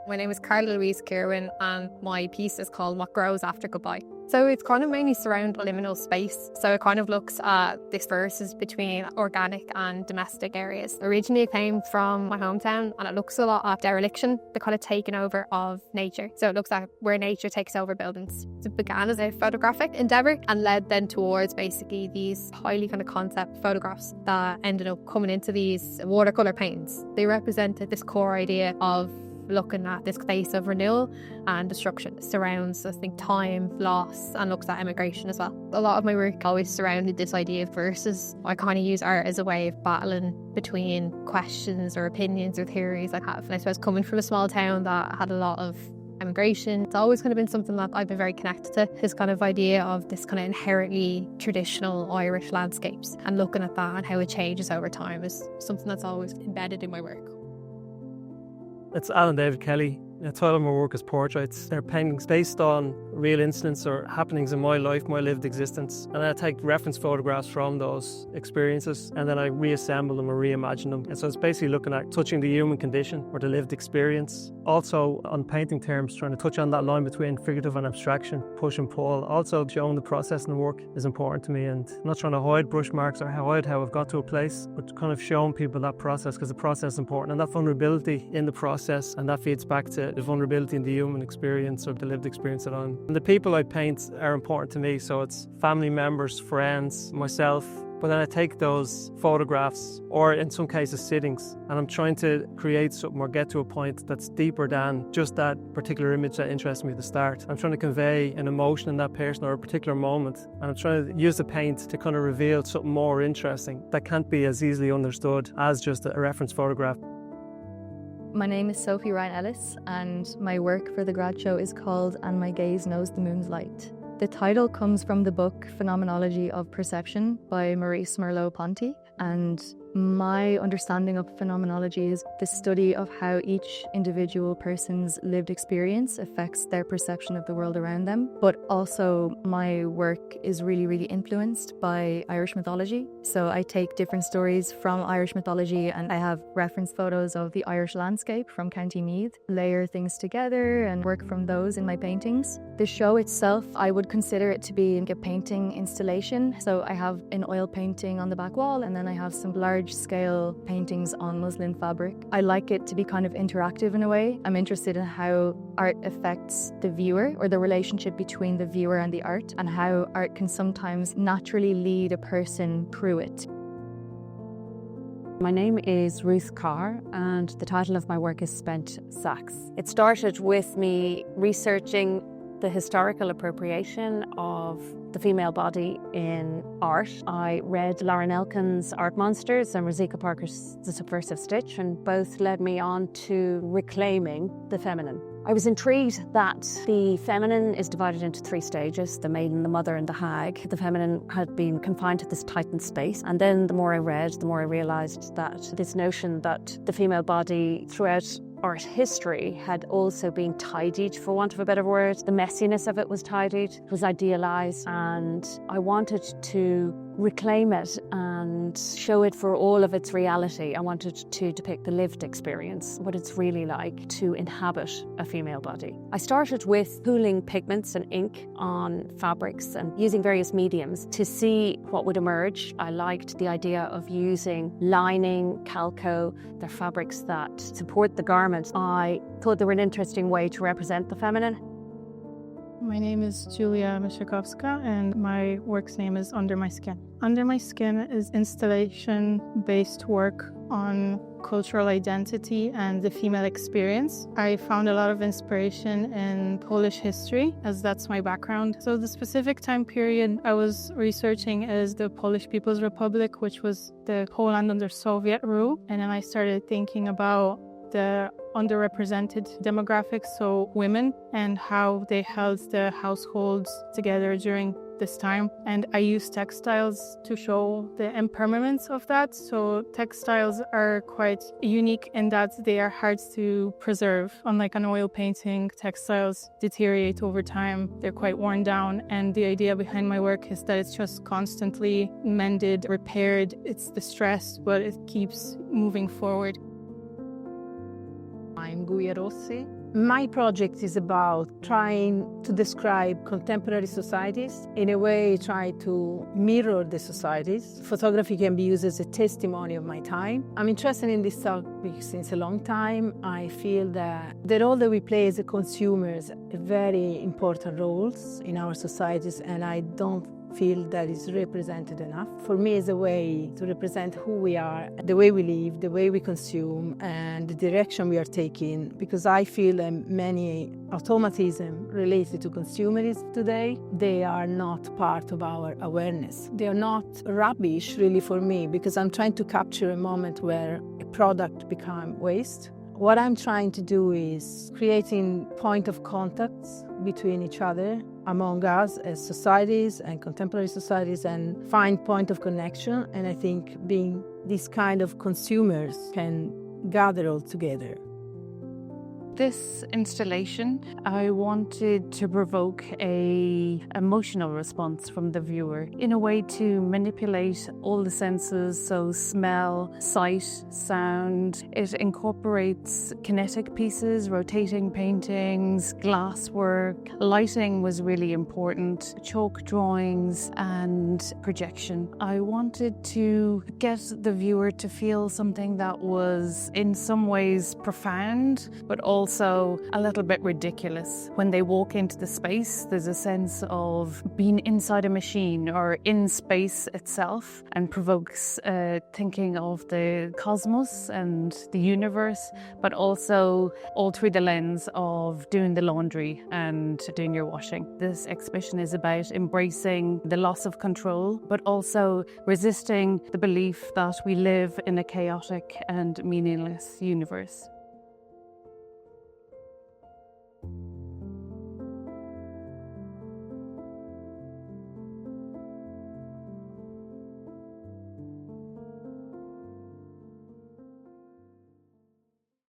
My name is Carla Louise Kirwan and my piece is called What Grows After Goodbye. So it's kind of mainly surround liminal space. So it kind of looks at disperses between organic and domestic areas. Originally it came from my hometown and it looks a lot at dereliction, the kind of taking over of nature. So it looks at where nature takes over buildings. So it began as a photographic endeavour and led then towards basically these highly kind of concept photographs that ended up coming into these watercolour paintings. They represented this core idea of looking at this place of renewal and destruction. It surrounds, I think, time, loss, and looks at immigration as well. A lot of my work always surrounded this idea of verses. I kind of use art as a way of battling between questions or opinions or theories I have. And I suppose coming from a small town that had a lot of immigration, it's always kind of been something that I've been very connected to. This kind of idea of this kind of inherently traditional Irish landscapes, and looking at that and how it changes over time is something that's always embedded in my work. It's Alan David Kelly. The title of my work is Portraits. They're paintings based on real incidents or happenings in my life, my lived existence. And I take reference photographs from those experiences and then I reassemble them or reimagine them. And so it's basically looking at touching the human condition or the lived experience. Also, on painting terms, trying to touch on that line between figurative and abstraction, push and pull. Also, showing the process in the work is important to me, and I'm not trying to hide brush marks or hide how I've got to a place, but kind of showing people that process, because the process is important, and that vulnerability in the process, and that feeds back to the vulnerability in the human experience or the lived experience that I'm. And the people I paint are important to me, so it's family members, friends, myself. But then I take those photographs, or in some cases sittings, and I'm trying to create something or get to a point that's deeper than just that particular image that interests me at the start. I'm trying to convey an emotion in that person or a particular moment, and I'm trying to use the paint to kind of reveal something more interesting that can't be as easily understood as just a reference photograph. My name is Sophie Ryan Ellis, and my work for the grad show is called And My Gaze Knows the Moon's Light. The title comes from the book Phenomenology of Perception by Maurice Merleau-Ponty, and my understanding of phenomenology is the study of how each individual person's lived experience affects their perception of the world around them. But also my work is really influenced by Irish mythology. So I take different stories from Irish mythology and I have reference photos of the Irish landscape from County Meath, layer things together and work from those in my paintings. The show itself, I would consider it to be a painting installation. So I have an oil painting on the back wall, and then I have some large-scale paintings on muslin fabric. I like it to be kind of interactive in a way. I'm interested in how art affects the viewer, or the relationship between the viewer and the art, and how art can sometimes naturally lead a person through it. My name is Ruth Carr and the title of my work is Spent Sacks. It started with me researching the historical appropriation of the female body in art. I read Lauren Elkin's Art Monsters and Rosika Parker's The Subversive Stitch, and both led me on to reclaiming the feminine. I was intrigued that the feminine is divided into 3 stages, the maiden, the mother and the hag. The feminine had been confined to this tightened space, and then the more I read, the more I realised that this notion that the female body throughout art history had also been tidied, for want of a better word. The messiness of it was tidied, it was idealised, and I wanted to reclaim it and show it for all of its reality. I wanted to depict the lived experience, what it's really like to inhabit a female body. I started with pooling pigments and ink on fabrics and using various mediums to see what would emerge. I liked the idea of using lining, calco, they're fabrics that support the garment. I thought they were an interesting way to represent the feminine. My name is Julia Mishakowska and my work's name is Under My Skin. Under My Skin is installation-based work on cultural identity and the female experience. I found a lot of inspiration in Polish history, as that's my background. So the specific time period I was researching is the Polish People's Republic, which was the Poland under Soviet rule. And then I started thinking about the underrepresented demographics, so women, and how they held the households together during this time. And I use textiles to show the impermanence of that. So textiles are quite unique in that they are hard to preserve. Unlike an oil painting, textiles deteriorate over time. They're quite worn down. And the idea behind my work is that it's just constantly mended, repaired. It's distressed, but it keeps moving forward. I'm Guia Rossi. My project is about trying to describe contemporary societies, in a way try to mirror the societies. Photography can be used as a testimony of my time. I'm interested in this topic since a long time. I feel that the role that we play as consumers are very important roles in our societies, and I don't feel that is represented enough. For me, it's a way to represent who we are, the way we live, the way we consume, and the direction we are taking, because I feel that many automatisms related to consumerism today, they are not part of our awareness. They are not rubbish, really, for me, because I'm trying to capture a moment where a product becomes waste. What I'm trying to do is creating point of contacts between each other, among us as societies and contemporary societies, and find point of connection. And I think being this kind of consumers can gather all together. This installation, I wanted to provoke an emotional response from the viewer in a way to manipulate all the senses, so smell, sight, sound. It incorporates kinetic pieces, rotating paintings, glasswork. Lighting was really important, chalk drawings and projection. I wanted to get the viewer to feel something that was in some ways profound, but also a little bit ridiculous. When they walk into the space, there's a sense of being inside a machine or in space itself, and provokes thinking of the cosmos and the universe, but also all through the lens of doing the laundry and doing your washing. This exhibition is about embracing the loss of control, but also resisting the belief that we live in a chaotic and meaningless universe.